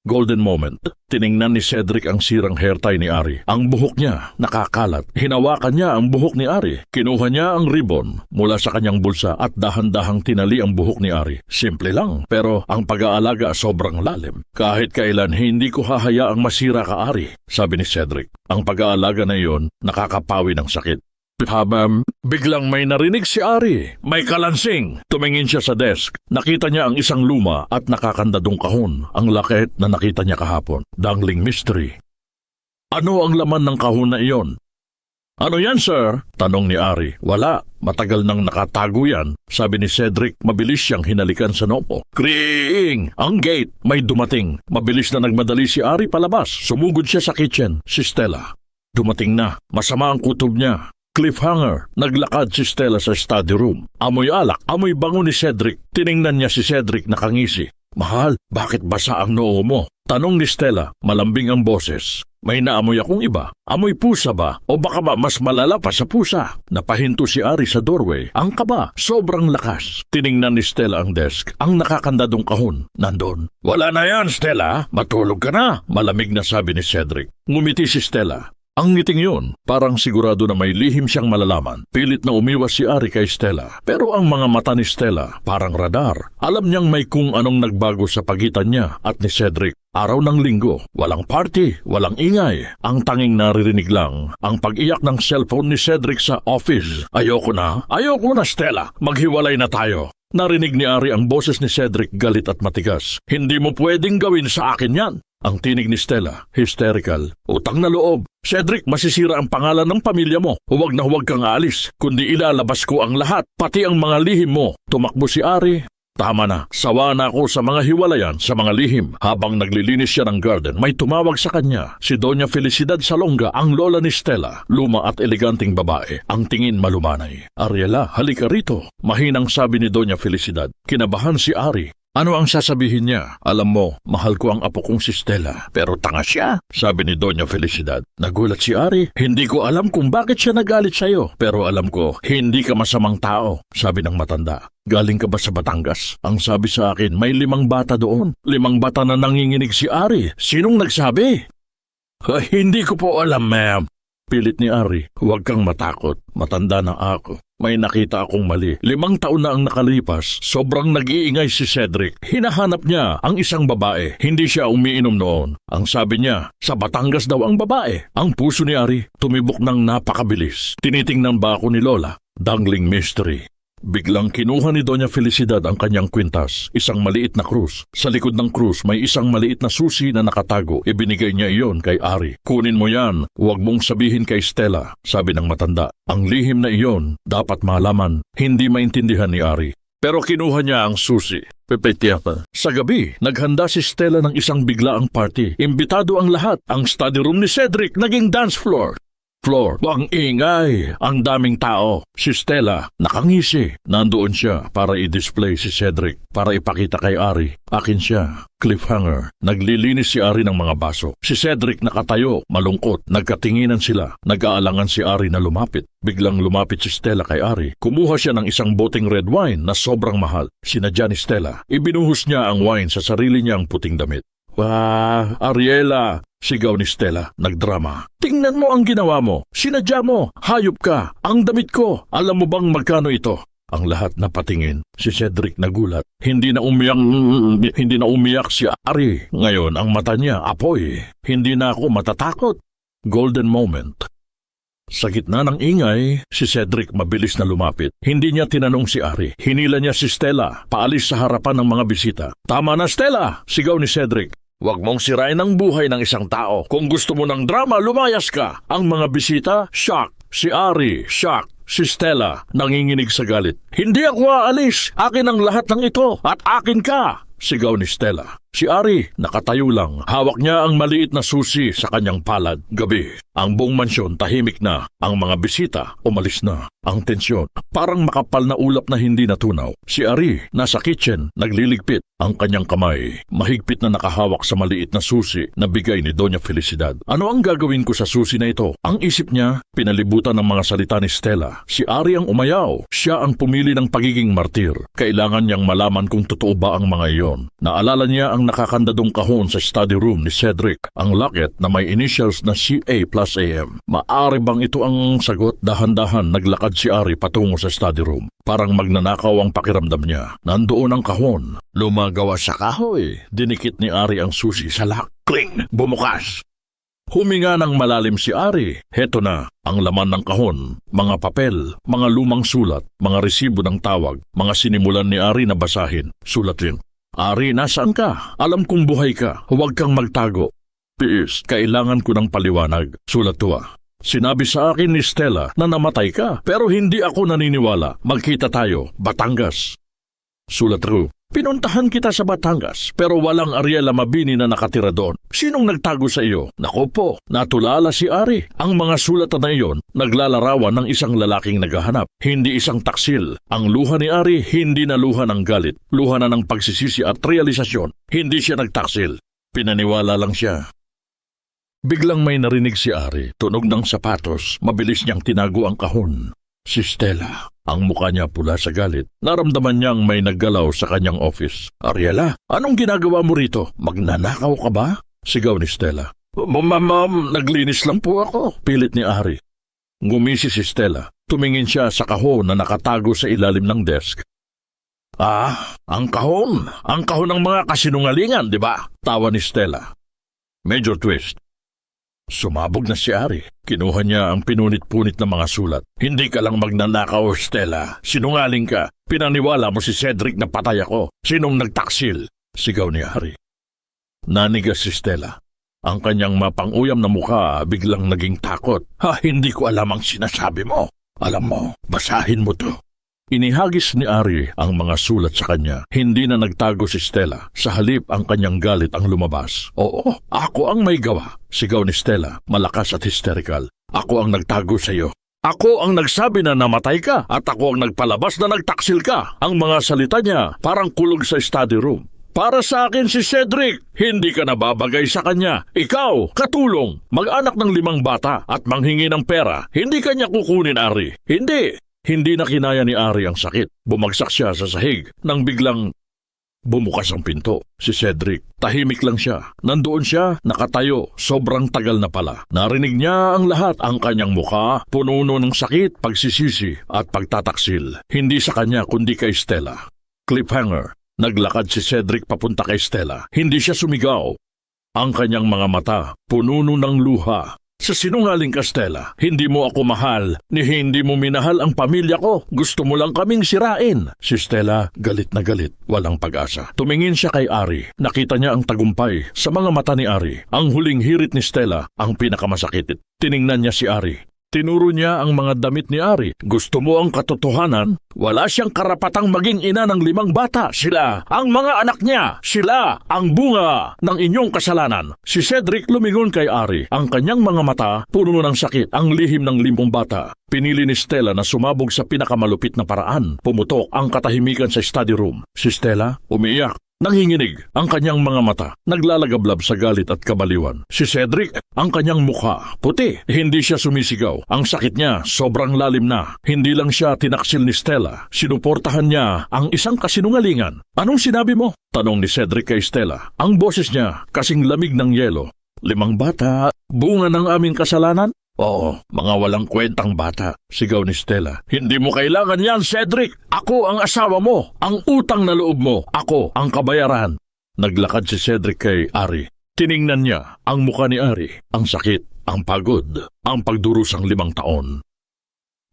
Golden moment. Tiningnan ni Cedric ang sirang hair tie ni Ari. Ang buhok niya nakakalat. Hinawakan niya ang buhok ni Ari. Kinuha niya ang ribbon mula sa kanyang bulsa at dahan-dahang tinali ang buhok ni Ari. Simple lang, pero ang pag-aalaga sobrang lalim. Kahit kailan hindi ko hahayaang masira ka, Ari, sabi ni Cedric. Ang pag-aalaga na iyon nakakapawi ng sakit. Biglang may narinig si Ari. May kalansing. Tumingin siya sa desk. Nakita niya ang isang luma at nakakandadong kahon. Ang lakit na nakita niya kahapon. Dangling mystery. Ano ang laman ng kahon na iyon? Ano yan, sir? Tanong ni Ari. Wala. Matagal nang nakatago yan. Sabi ni Cedric, mabilis siyang hinalikan sa nopo. Kriing! Ang gate! May dumating. Mabilis na nagmadali si Ari palabas. Sumugod siya sa kitchen. Si Stella. Dumating na. Masama ang kutob niya. Cliffhanger. Naglakad si Stella sa study room. Amoy alak, amoy bango ni Cedric. Tiningnan niya si Cedric nakangisi. Mahal, bakit basa ang noo mo? Tanong ni Stella, malambing ang boses. May naamoy akong iba. Amoy pusa ba? O baka ba mas malala pa sa pusa? Napahinto si Ari sa doorway. Ang kaba, sobrang lakas. Tiningnan ni Stella ang desk. Ang nakakandadong kahon, nandun. Wala na yan, Stella. Matulog ka na. Malamig na sabi ni Cedric. Ngumiti si Stella. Ang ngiting yun, parang sigurado na may lihim siyang malalaman. Pilit na umiwas si Ari kay Stella. Pero ang mga mata ni Stella, parang radar. Alam niyang may kung anong nagbago sa pagitan niya at ni Cedric. Araw ng linggo, walang party, walang ingay. Ang tanging naririnig lang, ang pag-iyak ng cellphone ni Cedric sa office. Ayoko na, Stella. Maghiwalay na tayo. Narinig ni Ari ang boses ni Cedric galit at matigas. Hindi mo pwedeng gawin sa akin yan. Ang tinig ni Stella, hysterical. Utang na loob. Cedric, masisira ang pangalan ng pamilya mo. Huwag na huwag kang aalis, kundi ilalabas ko ang lahat, pati ang mga lihim mo. Tumakbo si Ari. Tama na, sawa na ako sa mga hiwalayan, sa mga lihim. Habang naglilinis siya ng garden, may tumawag sa kanya. Si Doña Felicidad Salonga, ang lola ni Stella. Luma at eleganting babae, ang tingin malumanay. Ariela, halika rito. Mahinang sabi ni Doña Felicidad. Kinabahan si Ari. Ano ang sasabihin niya? Alam mo, mahal ko ang apo kong si Stella. Pero tanga siya, sabi ni Doña Felicidad. Nagulat si Ari. Hindi ko alam kung bakit siya nagalit sa'yo. Pero alam ko, hindi ka masamang tao, sabi ng matanda. Galing ka ba sa Batangas? Ang sabi sa akin, may 5 bata doon. 5 bata na nanginginig si Ari. Sinong nagsabi? Hindi ko po alam, ma'am. Pilit ni Ari, huwag kang matakot. Matanda na ako. May nakita akong mali. 5 taon na ang nakalipas, sobrang nag-iingay si Cedric. Hinahanap niya ang isang babae. Hindi siya umiinom noon. Ang sabi niya, sa Batangas daw ang babae. Ang puso ni Ari, tumibok ng napakabilis. Tinitingnan ba ako ni Lola? Dangling mystery. Biglang kinuha ni Doña Felicidad ang kanyang kwintas, isang maliit na krus. Sa likod ng krus may isang maliit na susi na nakatago. Ibinigay niya iyon kay Ari. Kunin mo yan, huwag mong sabihin kay Stella, sabi ng matanda. Ang lihim na iyon, dapat malaman, hindi maintindihan ni Ari. Pero kinuha niya ang susi. Sa gabi, naghanda si Stella ng isang biglaang party. Imbitado ang lahat. Ang study room ni Cedric naging dance floor. Ang ingay, ang daming tao. Si Stella, nakangisi. Nandoon siya para i-display si Cedric, para ipakita kay Ari. Akin siya. Cliffhanger. Naglilinis si Ari ng mga baso. Si Cedric nakatayo, malungkot. Nagkatinginan sila. Nag-aalangan si Ari na lumapit. Biglang lumapit si Stella kay Ari. Kumuha siya ng isang boteng red wine na sobrang mahal. Sinadya ni Stella. Ibinuhos niya ang wine sa sarili niyang puting damit. Wah, Ariela! Sigaw ni Stella, nagdrama. Tingnan mo ang ginawa mo. Sinadya mo. Hayop ka. Ang damit ko. Alam mo bang magkano ito? Ang lahat napatingin. Si Cedric nagulat. Hindi na umiyak si Ari. Ngayon, ang mata niya, apoy. Hindi na ako matatakot. Golden moment. Sa gitna ng ingay, si Cedric mabilis na lumapit. Hindi niya tinanong si Ari. Hinila niya si Stella, paalis sa harapan ng mga bisita. Tama na, Stella! Sigaw ni Cedric. Huwag mong sirain ang buhay ng isang tao. Kung gusto mo ng drama, lumayas ka. Ang mga bisita, shock. Si Ari, shock. Si Stella, nanginginig sa galit. Hindi ako aalis. Akin ang lahat ng ito at akin ka. Sigaw ni Stella. Si Ari, nakatayo lang. Hawak niya ang maliit na susi sa kanyang palad. Gabi, ang buong mansyon tahimik na. Ang mga bisita, umalis na. Ang tensyon, parang makapal na ulap na hindi natunaw. Si Ari, nasa kitchen, nagliligpit. Ang kanyang kamay, mahigpit na nakahawak sa maliit na susi na bigay ni Doña Felicidad. Ano ang gagawin ko sa susi na ito? Ang isip niya, pinalibutan ng mga salita ni Stella. Si Ari ang umayaw. Siya ang pumili ng pagiging martir. Kailangan niyang malaman kung totoo ba ang mga iyon. Naalala niya ang nakakandadong kahon sa study room ni Cedric, ang locket na may initials na CA plus AM. Maari bang ito ang sagot? Dahan-dahan naglakad si Ari patungo sa study room. Parang magnanakaw ang pakiramdam niya. Nandoon ang kahon. Lumagawa sa kahoy. Dinikit ni Ari ang susi sa lock. Kling! Bumukas! Huminga ng malalim si Ari. Heto na, ang laman ng kahon, mga papel, mga lumang sulat, mga resibo ng tawag, mga sinimulan ni Ari na basahin. Sulat rin. Ari, nasaan ka? Alam kong buhay ka. Huwag kang magtago. P.S. Kailangan ko ng paliwanag. Sulat 2. Sinabi sa akin ni Stella na namatay ka, pero hindi ako naniniwala. Magkita tayo, Batangas. Sulat 3. Pinuntahan kita sa Batangas, pero walang Ariela Mabini na nakatira doon. Sinong nagtago sa iyo? Naku po, natulala si Ari. Ang mga sulat na iyon, naglalarawan ng isang lalaking naghahanap, hindi isang taksil. Ang luha ni Ari, hindi na luha ng galit. Luha na ng pagsisisi at realisasyon. Hindi siya nagtaksil. Pinaniwala lang siya. Biglang may narinig si Ari, tunog ng sapatos, mabilis niyang tinago ang kahon. Si Stella, ang mukha niya pula sa galit. Naramdaman niyang may naggalaw sa kanyang office. Ariela, anong ginagawa mo rito? Magnanakaw ka ba? Sigaw ni Stella. Ma'am, naglinis lang po ako. Pilit ni Ari. Ngumisi si Stella. Tumingin siya sa kahon na nakatago sa ilalim ng desk. Ang kahon. Ang kahon ng mga kasinungalingan, di ba? Tawa ni Stella. Major twist. Sumabog na si Ari. Kinuha niya ang pinunit-punit na mga sulat. Hindi ka lang magnanakaw, Stella. Sinungaling ka. Pinaniwala mo si Cedric na patay ako. Sinong nagtaksil? Sigaw ni Ari. Nanigas si Stella. Ang kanyang mapanguyam na mukha biglang naging takot. Hindi ko alam ang sinasabi mo. Alam mo, basahin mo to. Inihagis ni Ari ang mga sulat sa kanya. Hindi na nagtago si Stella. Sa halip ang kanyang galit ang lumabas. Oo, ako ang may gawa. Sigaw ni Stella, malakas at hysterical. Ako ang nagtago sa iyo. Ako ang nagsabi na namatay ka at ako ang nagpalabas na nagtaksil ka. Ang mga salita niya parang kulog sa study room. Para sa akin si Cedric, hindi ka nababagay sa kanya. Ikaw, katulong, mag-anak ng 5 bata at manghingi ng pera. Hindi kanya kukunin, Ari. Hindi na kinaya ni Ari ang sakit. Bumagsak siya sa sahig nang biglang bumukas ang pinto. Si Cedric, tahimik lang siya. Nandoon siya, nakatayo, sobrang tagal na pala. Narinig niya ang lahat, ang kanyang mukha, pununo ng sakit, pagsisisi at pagtataksil. Hindi sa kanya kundi kay Stella. Cliffhanger. Naglakad si Cedric papunta kay Stella. Hindi siya sumigaw. Ang kanyang mga mata, pununo ng luha. Sa sinungaling ka, Stella, hindi mo ako mahal, ni hindi mo minahal ang pamilya ko. Gusto mo lang kaming sirain. Si Stella, galit na galit, walang pag-asa. Tumingin siya kay Ari. Nakita niya ang tagumpay sa mga mata ni Ari. Ang huling hirit ni Stella, ang pinakamasakit. Tiningnan niya si Ari. Tinuro niya ang mga damit ni Ari. Gusto mo ang katotohanan? Wala siyang karapatang maging ina ng 5 bata. Sila, ang mga anak niya. Sila, ang bunga ng inyong kasalanan. Si Cedric lumingon kay Ari. Ang kanyang mga mata, puno ng sakit, ang lihim ng 5 bata. Pinili ni Stella na sumabog sa pinakamalupit na paraan. Pumutok ang katahimikan sa study room. Si Stella, umiiyak. Nanginginig ang kanyang mga mata, naglalagablab sa galit at kabaliwan. Si Cedric, ang kanyang mukha, puti. Hindi siya sumisigaw. Ang sakit niya, sobrang lalim na. Hindi lang siya tinaksil ni Stella. Sinuportahan niya ang isang kasinungalingan. Anong sinabi mo? Tanong ni Cedric kay Stella. Ang boses niya, kasing lamig ng yelo. 5 bata, bunga ng aming kasalanan? Oo, mga walang kwentang bata, sigaw ni Stella. Hindi mo kailangan yan, Cedric. Ako ang asawa mo, ang utang na loob mo, ako ang kabayaran. Naglakad si Cedric kay Ari. Tiningnan niya ang mukha ni Ari, ang sakit, ang pagod, ang pagdurusang 5 taon.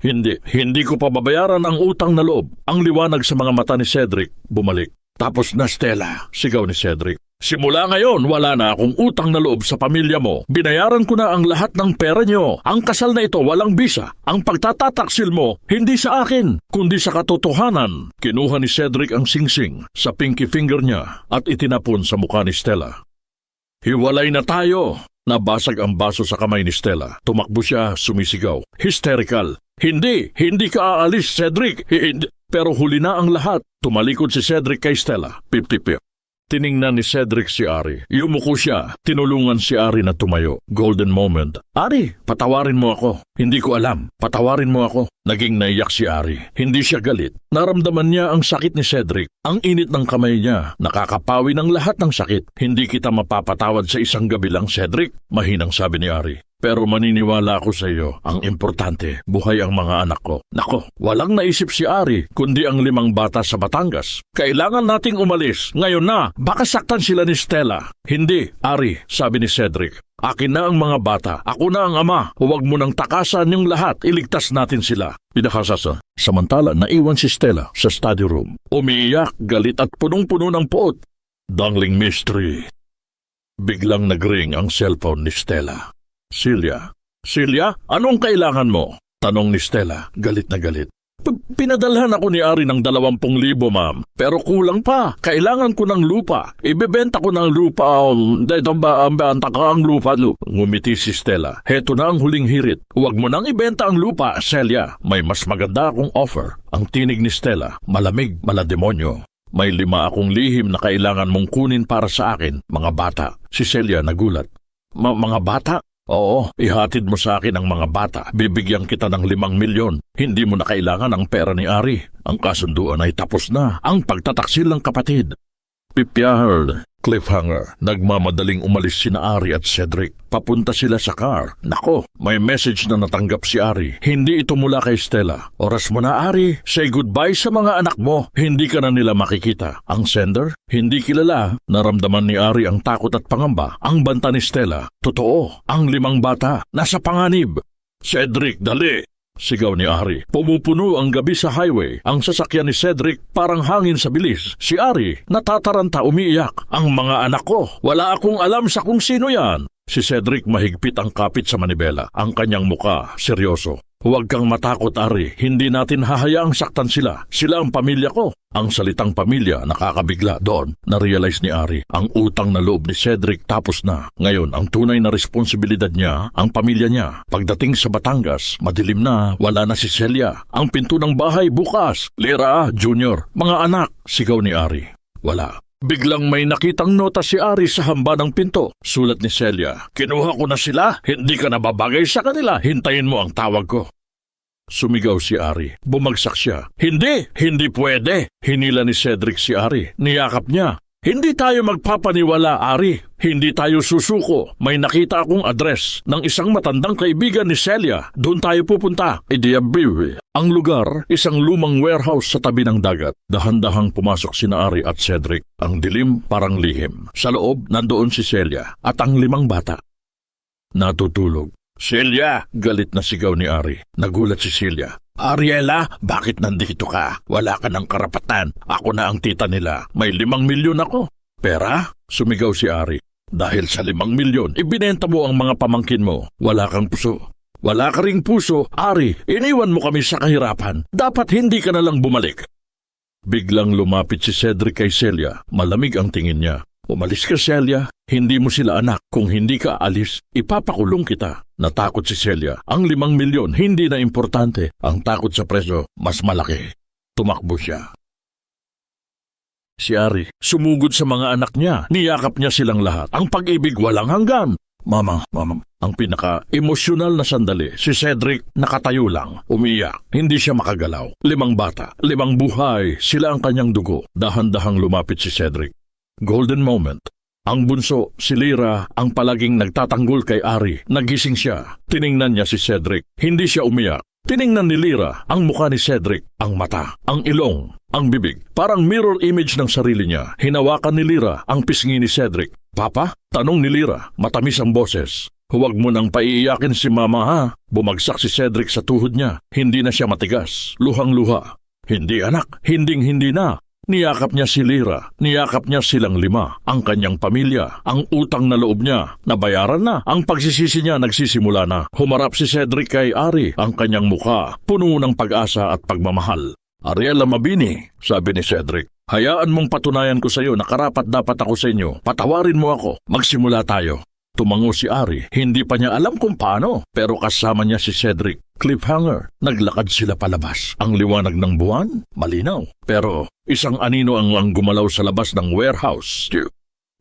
Hindi ko pababayaran ang utang na loob. Ang liwanag sa mga mata ni Cedric bumalik. Tapos na, Stella, sigaw ni Cedric. Simula ngayon, wala na akong utang na loob sa pamilya mo. Binayaran ko na ang lahat ng pera nyo. Ang kasal na ito walang bisa. Ang pagtatataksil mo, hindi sa akin, kundi sa katotohanan. Kinuha ni Cedric ang singsing sa pinky finger niya at itinapon sa mukha ni Stella. Hiwalay na tayo. Nabasag ang baso sa kamay ni Stella. Tumakbo siya, sumisigaw. Hysterical. Hindi ka aalis, Cedric. Hindi. Pero huli na ang lahat. Tumalikod si Cedric kay Stella. Pip-tip-tip. Tiningnan ni Cedric si Ari. Yumuko siya. Tinulungan si Ari na tumayo. Golden moment. Ari, patawarin mo ako. Hindi ko alam. Patawarin mo ako. Naging naiyak si Ari. Hindi siya galit. Naramdaman niya ang sakit ni Cedric. Ang init ng kamay niya. Nakakapawi ng lahat ng sakit. Hindi kita mapapatawad sa isang gabi lang, Cedric. Mahinang sabi ni Ari. Pero maniniwala ako sa iyo, ang importante, buhay ang mga anak ko. Nako, walang naisip si Ari, kundi ang 5 bata sa Batangas. Kailangan nating umalis, ngayon na, baka saktan sila ni Stella. Hindi, Ari, sabi ni Cedric. Akin na ang mga bata, ako na ang ama. Huwag mo nang takasan yung lahat, iligtas natin sila. Pinakasasa. Samantala, naiwan si Stella sa study room. Umiiyak, galit at punong-puno ng puot. Dangling mystery. Biglang nagring ang cellphone ni Stella. Celia, anong kailangan mo? Tanong ni Stella, galit na galit. Pinadalhan ako ni Ari ng 20,000, ma'am. Pero kulang pa. Kailangan ko ng lupa. Ibebenta ko ng lupa. Ang lupa. Ngumiti si Stella. Heto na ang huling hirit. Huwag mo nang ibenta ang lupa, Celia. May mas maganda akong offer. Ang tinig ni Stella, malamig, malademonyo. May 5 akong lihim na kailangan mong kunin para sa akin, mga bata. Si Celia nagulat. Mga bata? Oo, ihatid mo sa akin ang mga bata. Bibigyan kita ng 5 milyon. Hindi mo na kailangan ang pera ni Ari. Ang kasunduan ay tapos na. Ang pagtataksil ng kapatid. Pipyaherd. Cliffhanger. Nagmamadaling umalis sina Ari at Cedric. Papunta sila sa car. Nako, may message na natanggap si Ari. Hindi ito mula kay Stella. Oras mo na, Ari. Say goodbye sa mga anak mo. Hindi ka na nila makikita. Ang sender? Hindi kilala. Naramdaman ni Ari ang takot at pangamba. Ang banta ni Stella. Totoo. Ang 5 bata. Nasa panganib. Cedric, dali! Sigaw ni Ari. Pumupuno ang gabi sa highway. Ang sasakyan ni Cedric parang hangin sa bilis. Si Ari, natataranta umiiyak. Ang mga anak ko, wala akong alam sa kung sino yan. Si Cedric mahigpit ang kapit sa manibela. Ang kanyang muka, seryoso. Huwag kang matakot, Ari. Hindi natin hahayaang saktan sila. Sila ang pamilya ko. Ang salitang pamilya nakakabigla doon. Na-realize ni Ari, ang utang na loob ni Cedric tapos na. Ngayon, ang tunay na responsibilidad niya, ang pamilya niya. Pagdating sa Batangas, madilim na, wala na si Celia. Ang pinto ng bahay bukas. Lira, Junior, mga anak, sigaw ni Ari. Wala. Biglang may nakitang nota si Ari sa hamba ng pinto. Sulat ni Celia, kinuha ko na sila, hindi ka nababagay sa kanila, hintayin mo ang tawag ko. Sumigaw si Ari. Bumagsak siya. Hindi pwede. Hinila ni Cedric si Ari. Niyakap niya. Hindi tayo magpapaniwala, Ari. Hindi tayo susuko. May nakita akong address ng isang matandang kaibigan ni Celia. Doon tayo pupunta. Idiabiwi. Ang lugar, isang lumang warehouse sa tabi ng dagat. Dahan-dahang pumasok sina Ari at Cedric. Ang dilim parang lihim. Sa loob, nandoon si Celia at ang 5 bata. Natutulog. Celia! Galit na sigaw ni Ari. Nagulat si Celia. Ariela, bakit nandito ka? Wala ka ng karapatan. Ako na ang tita nila. May 5 milyon ako. Pera? Sumigaw si Ari. Dahil sa 5 milyon, ibinenta mo ang mga pamangkin mo. Wala kang puso. Wala ka ring puso. Ari, iniwan mo kami sa kahirapan. Dapat hindi ka na lang bumalik. Biglang lumapit si Cedric kay Celia. Malamig ang tingin niya. Umalis ka, Celia. Hindi mo sila anak. Kung hindi ka alis, ipapakulong kita. Natakot si Celia. Ang 5 milyon, hindi na importante. Ang takot sa preso, mas malaki. Tumakbo siya. Si Ari, sumugod sa mga anak niya. Niyakap niya silang lahat. Ang pag-ibig walang hanggan. Mama. Ang pinaka-emosyonal na sandali, si Cedric nakatayo lang, umiyak. Hindi siya makagalaw. 5 bata, 5 buhay, sila ang kanyang dugo. Dahan-dahang lumapit si Cedric. Golden moment. Ang bunso, si Lira, ang palaging nagtatanggol kay Ari. Nagising siya. Tiningnan niya si Cedric. Hindi siya umiyak. Tiningnan ni Lira ang mukha ni Cedric, ang mata, ang ilong, ang bibig. Parang mirror image ng sarili niya. Hinawakan ni Lira ang pisngi ni Cedric. Papa? Tanong ni Lira. Matamis ang boses. Huwag mo nang paiiyakin si Mama, ha? Bumagsak si Cedric sa tuhod niya. Hindi na siya matigas. Luhang-luha. Hindi, anak. Hinding-hindi na. Niyakap niya si Lyra, niyakap niya silang 5, ang kanyang pamilya, ang utang na loob niya, nabayaran na, ang pagsisisi niya nagsisimula na. Humarap si Cedric kay Ari, ang kanyang muka, puno ng pag-asa at pagmamahal. Ariela Mabini, sabi ni Cedric, hayaan mong patunayan ko sa iyo na karapat-dapat ako sa inyo. Patawarin mo ako, magsimula tayo. Tumango si Ari, hindi pa niya alam kung paano, pero kasama niya si Cedric. Cliffhanger, naglakad sila palabas. Ang liwanag ng buwan, malinaw. Pero isang anino ang gumalaw sa labas ng warehouse.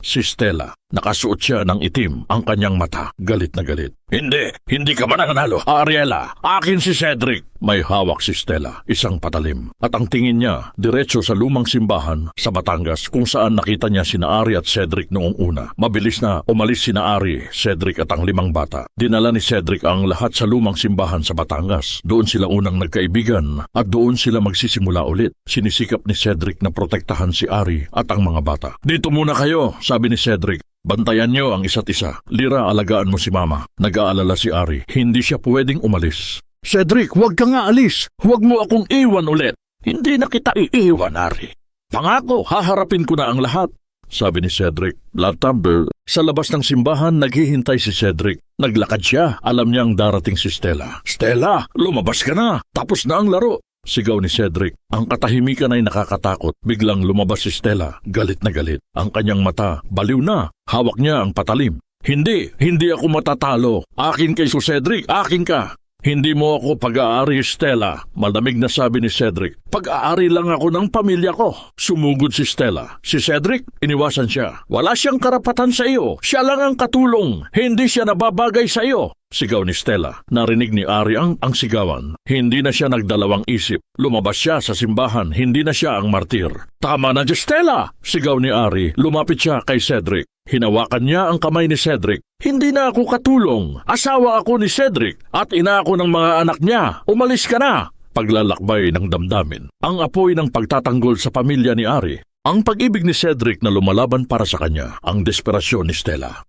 Si Stella, nakasuot siya ng itim, ang kanyang mata, galit na galit. Hindi ka mananalo. Ariela, akin si Cedric. May hawak si Stella, isang patalim. At ang tingin niya, diretso sa lumang simbahan sa Batangas kung saan nakita niya sina Ari at Cedric noong una. Mabilis na umalis sina Ari, Cedric at ang 5 bata. Dinala ni Cedric ang lahat sa lumang simbahan sa Batangas. Doon sila unang nagkaibigan at doon sila magsisimula ulit. Sinisikap ni Cedric na protektahan si Ari at ang mga bata. Dito muna kayo, sabi ni Cedric. Bantayan niyo ang isa't isa. Lyra, alagaan mo si Mama. Nag-aalala si Ari. Hindi siya pwedeng umalis. Cedric, huwag ka nga alis. Huwag mo akong iwan ulit. Hindi na kita iiwan, Ari. Pangako, haharapin ko na ang lahat, sabi ni Cedric. Latamber, sa labas ng simbahan, naghihintay si Cedric. Naglakad siya. Alam niyang darating si Stella. Stella, lumabas ka na. Tapos na ang laro. Sigaw ni Cedric. Ang katahimikan ay nakakatakot. Biglang lumabas si Stella, galit na galit. Ang kanyang mata, baliw na. Hawak niya ang patalim. Hindi ako matatalo. Akin kay Cedric, akin ka. Hindi mo ako pag-aari, Stella. Malamig na sabi ni Cedric. Pag-aari lang ako ng pamilya ko. Sumugod si Stella. Si Cedric, iniwasan siya. Wala siyang karapatan sa iyo. Siya lang ang katulong. Hindi siya nababagay sa iyo. Sigaw ni Stella. Narinig ni Ari ang sigawan. Hindi na siya nagdalawang isip. Lumabas siya sa simbahan. Hindi na siya ang martir. Tama na, Stella! Sigaw ni Ari. Lumapit siya kay Cedric. Hinawakan niya ang kamay ni Cedric. Hindi na ako katulong. Asawa ako ni Cedric at ina ako ng mga anak niya. Umalis ka na! Paglalakbay ng damdamin. Ang apoy ng pagtatanggol sa pamilya ni Ari. Ang pag-ibig ni Cedric na lumalaban para sa kanya. Ang desperasyon ni Stella.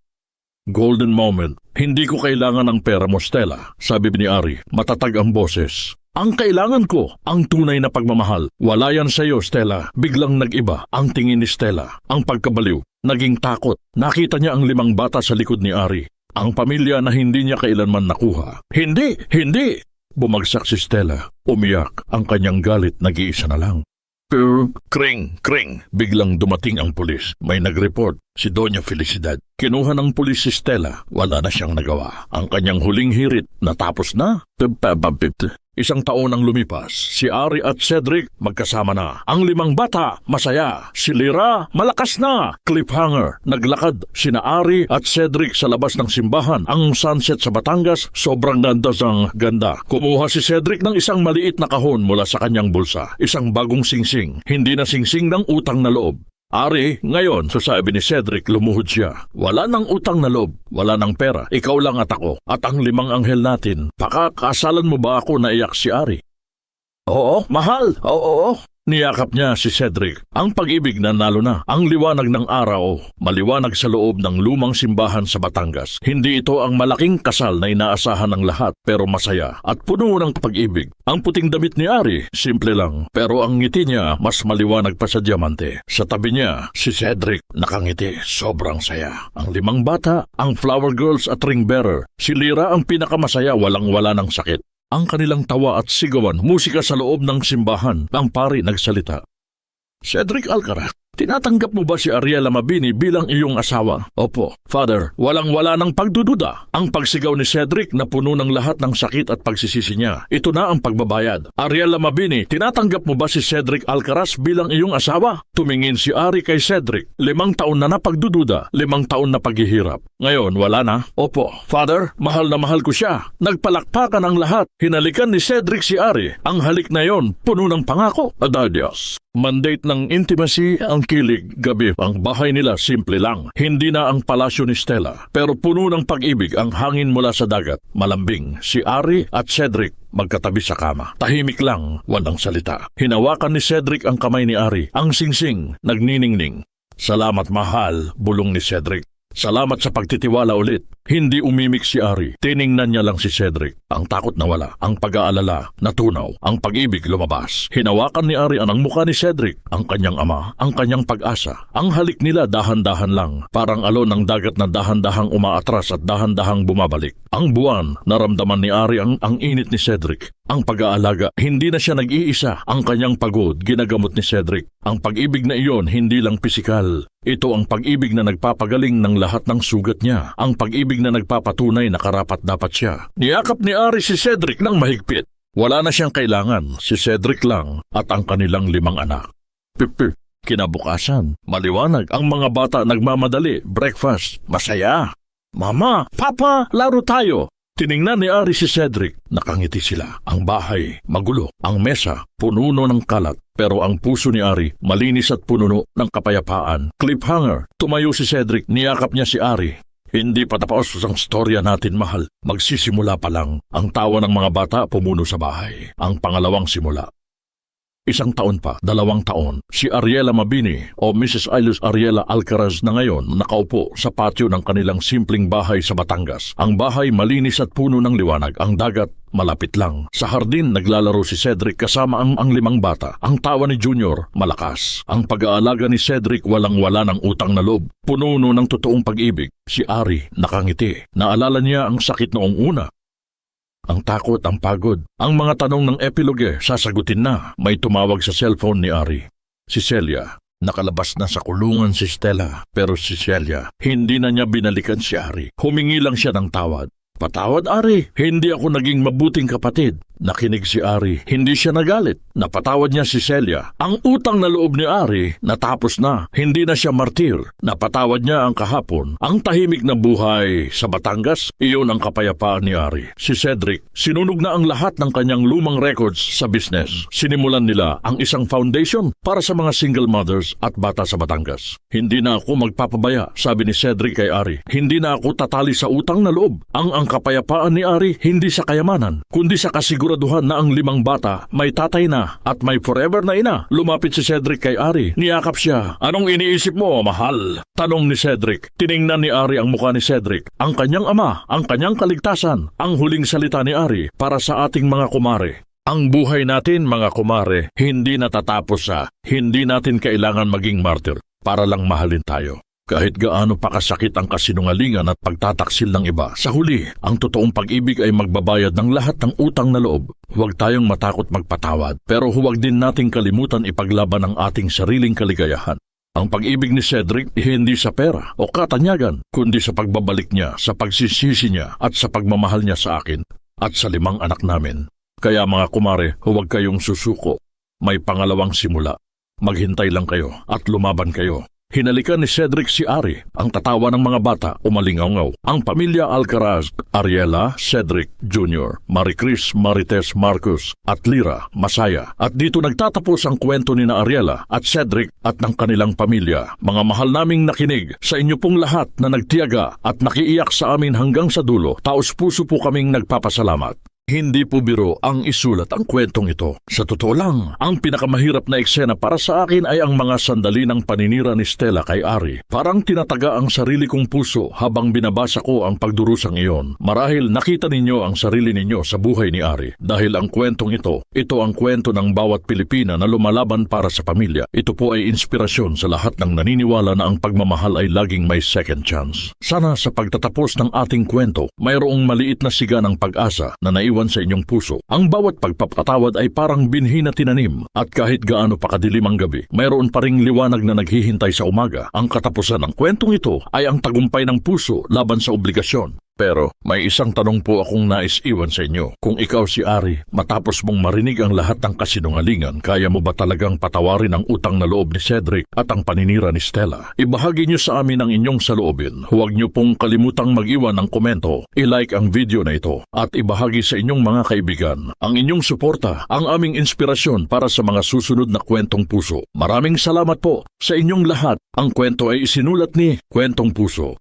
Golden moment. Hindi ko kailangan ng pera mo, Stella, sabi ni Ari. Matatag ang boses. Ang kailangan ko, ang tunay na pagmamahal. Wala yan sa iyo, Stella. Biglang nag-iba ang tingin ni Stella. Ang pagkabaliw, naging takot. Nakita niya ang 5 bata sa likod ni Ari. Ang pamilya na hindi niya kailanman nakuha. Hindi! Bumagsak si Stella. Umiyak. Ang kanyang galit nag-iisa na lang. Kring! Biglang dumating ang pulis. May nag-report, si Doña Felicidad. Kinuha ng pulis si Stella. Wala na siyang nagawa. Ang kanyang huling hirit natapos na. Isang taon ang lumipas. Si Ari at Cedric magkasama na. Ang 5 bata, masaya. Si Lyra, malakas na. Cliffhanger, naglakad sina Ari at Cedric sa labas ng simbahan. Ang sunset sa Batangas, sobrang ganda. Kumuha si Cedric ng isang maliit na kahon mula sa kanyang bulsa. Isang bagong singsing. Hindi na singsing ng utang na loob. Ari, ngayon, sasabi ni Cedric, lumuhod siya. Wala nang utang na loob, wala nang pera. Ikaw lang at ako, at ang 5 anghel natin. Pakakasalan mo ba ako, naiyak si Ari? Oo, mahal. Oo. Niyakap niya si Cedric. Ang pag-ibig na nalo na. Ang liwanag ng araw, maliwanag sa loob ng lumang simbahan sa Batangas. Hindi ito ang malaking kasal na inaasahan ng lahat, pero masaya at puno ng pag-ibig. Ang puting damit ni Ari, simple lang, pero ang ngiti niya mas maliwanag pa sa diamante. Sa tabi niya, si Cedric, nakangiti, sobrang saya. Ang 5 bata, ang flower girls at ring bearer. Si Lyra ang pinakamasaya, walang-wala ng sakit. Ang kanilang tawa at sigawan, musika sa loob ng simbahan. Ang pari nagsalita. Cedric Alcaraz, tinatanggap mo ba si Ariela Mabini bilang iyong asawa? Opo, Father, walang-wala ng pagdududa. Ang pagsigaw ni Cedric na puno ng lahat ng sakit at pagsisisi niya. Ito na ang pagbabayad. Ariela Mabini, tinatanggap mo ba si Cedric Alcaraz bilang iyong asawa? Tumingin si Ari kay Cedric. 5 taon na pagdududa, 5 taon na paghihirap. Ngayon, wala na? Opo, Father, mahal na mahal ko siya. Nagpalakpakan ang lahat. Hinalikan ni Cedric si Ari. Ang halik na yon, puno ng pangako. Adios. Mandate ng intimacy ang kilig gabi. Ang bahay nila simple lang. Hindi na ang palasyo ni Stella. Pero puno ng pag-ibig ang hangin mula sa dagat. Malambing. Si Ari at Cedric magkatabi sa kama. Tahimik lang, walang salita. Hinawakan ni Cedric ang kamay ni Ari. Ang singsing, nagniningning. Salamat mahal, bulong ni Cedric. Salamat sa pagtitiwala ulit. Hindi umimik si Ari. Tiningnan niya lang si Cedric. Ang takot nawala, ang pag-aalala natunaw, ang pag-ibig lumabas. Hinawakan ni Ari ang mukha ni Cedric, ang kanyang ama, ang kanyang pag-asa. Ang halik nila dahan-dahan lang, parang alon ng dagat na dahan-dahang umaatras at dahan-dahang bumabalik. Ang buwan, naramdaman ni Ari ang init ni Cedric. Ang pag-aalaga, hindi na siya nag-iisa. Ang kanyang pagod, ginagamot ni Cedric. Ang pag-ibig na iyon, hindi lang pisikal. Ito ang pag-ibig na nagpapagaling ng lahat ng sugat niya. Ang pag-ibig na nagpapatunay na karapat-dapat siya. Niyakap ni Ari si Cedric ng mahigpit. Wala na siyang kailangan, si Cedric lang at ang kanilang 5 anak. Pipi. Kinabukasan, maliwanag, ang mga bata nagmamadali, breakfast, masaya. Mama, Papa, laro tayo. Tiningnan ni Ari si Cedric. Nakangiti sila. Ang bahay, magulo. Ang mesa, pununo ng kalat. Pero ang puso ni Ari, malinis at pununo ng kapayapaan. Cliffhanger. Tumayo si Cedric. Niyakap niya si Ari. Hindi pa tapos ang storya natin, mahal. Magsisimula pa lang. Ang tawa ng mga bata pumuno sa bahay. Ang pangalawang simula. 1 taon pa, 2 taon, si Ariela Mabini o Mrs. Ailus Ariela Alcaraz na ngayon nakaupo sa patio ng kanilang simpleng bahay sa Batangas. Ang bahay malinis at puno ng liwanag, ang dagat malapit lang. Sa hardin naglalaro si Cedric kasama ang 5 bata. Ang tawa ni Junior malakas. Ang pag-aalaga ni Cedric walang-wala ng utang na loob. Pununo ng totoong pag-ibig. Si Ari nakangiti. Naalala niya ang sakit noong una. Ang takot, ang pagod. Ang mga tanong ng epiloge, sasagutin na. May tumawag sa cellphone ni Ari. Si Celia. Nakalabas na sa kulungan si Stella. Pero si Celia, hindi na niya binalikan si Ari. Humingi lang siya ng tawad. Patawad, Ari. Hindi ako naging mabuting kapatid. Nakinig si Ari. Hindi siya nagalit. Napatawad niya si Celia. Ang utang na loob ni Ari natapos na. Hindi na siya martir. Napatawad niya ang kahapon. Ang tahimik na buhay sa Batangas, iyon ang kapayapaan ni Ari. Si Cedric, sinunog na ang lahat ng kanyang lumang records sa business. Sinimulan nila ang isang foundation para sa mga single mothers at bata sa Batangas. Hindi na ako magpapabaya, sabi ni Cedric kay Ari. Hindi na ako tatali sa utang na loob. Ang kapayapaan ni Ari hindi sa kayamanan, kundi sa kasiguraduhan na ang 5 bata may tatay na at may forever na ina. Lumapit si Cedric kay Ari. Niyakap siya. Anong iniisip mo, mahal? Tanong ni Cedric. Tiningnan ni Ari ang mukha ni Cedric. Ang kanyang ama, ang kanyang kaligtasan. Ang huling salita ni Ari para sa ating mga kumare. Ang buhay natin, mga kumare, hindi natatapos sa hindi natin kailangan maging martir para lang mahalin tayo. Kahit gaano pa kasakit ang kasinungalingan at pagtataksil ng iba, sa huli, ang totoong pag-ibig ay magbabayad ng lahat ng utang na loob. Huwag tayong matakot magpatawad, pero huwag din nating kalimutan ipaglaban ang ating sariling kaligayahan. Ang pag-ibig ni Cedric hindi sa pera o katanyagan, kundi sa pagbabalik niya, sa pagsisisi niya at sa pagmamahal niya sa akin at sa 5 anak namin. Kaya mga kumare, huwag kayong susuko. May pangalawang simula. Maghintay lang kayo at lumaban kayo. Hinalikan ni Cedric si Ari. Ang tatawa ng mga bata umalingaw-ngaw. Ang pamilya Alcaraz, Ariela, Cedric Jr., Maricris, Marites, Marcus at Lira, masaya. At dito nagtatapos ang kwento ni na Ariela at Cedric at ng kanilang pamilya. Mga mahal naming nakinig, sa inyo pong lahat na nagtiyaga at nakiiyak sa amin hanggang sa dulo, taos-puso po kaming nagpapasalamat. Hindi po biro ang isulat ang kwentong ito. Sa totoo lang, ang pinakamahirap na eksena para sa akin ay ang mga sandali ng paninira ni Stella kay Ari. Parang tinataga ang sarili kong puso habang binabasa ko ang pagdurusang iyon. Marahil nakita ninyo ang sarili ninyo sa buhay ni Ari. Dahil ang kwentong ito ang kwento ng bawat Pilipina na lumalaban para sa pamilya. Ito po ay inspirasyon sa lahat ng naniniwala na ang pagmamahal ay laging may second chance. Sana sa pagtatapos ng ating kwento, mayroong maliit na siga ng pag-asa na naiwan sa inyong puso. Ang bawat pagpapatawad ay parang binhi na tinanim at kahit gaano pa kadilim ang gabi, mayroon pa ring liwanag na naghihintay sa umaga. Ang katapusan ng kwentong ito ay ang tagumpay ng puso laban sa obligasyon. Pero may isang tanong po akong nais iwan sa inyo. Kung ikaw si Ari, matapos mong marinig ang lahat ng kasinungalingan, kaya mo ba talagang patawarin ang utang na loob ni Cedric at ang paninira ni Stella? Ibahagi niyo sa amin ang inyong saloobin. Huwag niyo pong kalimutang mag-iwan ng komento, i-like ang video na ito, at ibahagi sa inyong mga kaibigan. Ang inyong suporta, ang aming inspirasyon para sa mga susunod na kwentong puso. Maraming salamat po sa inyong lahat. Ang kwento ay isinulat ni Kwentong Puso.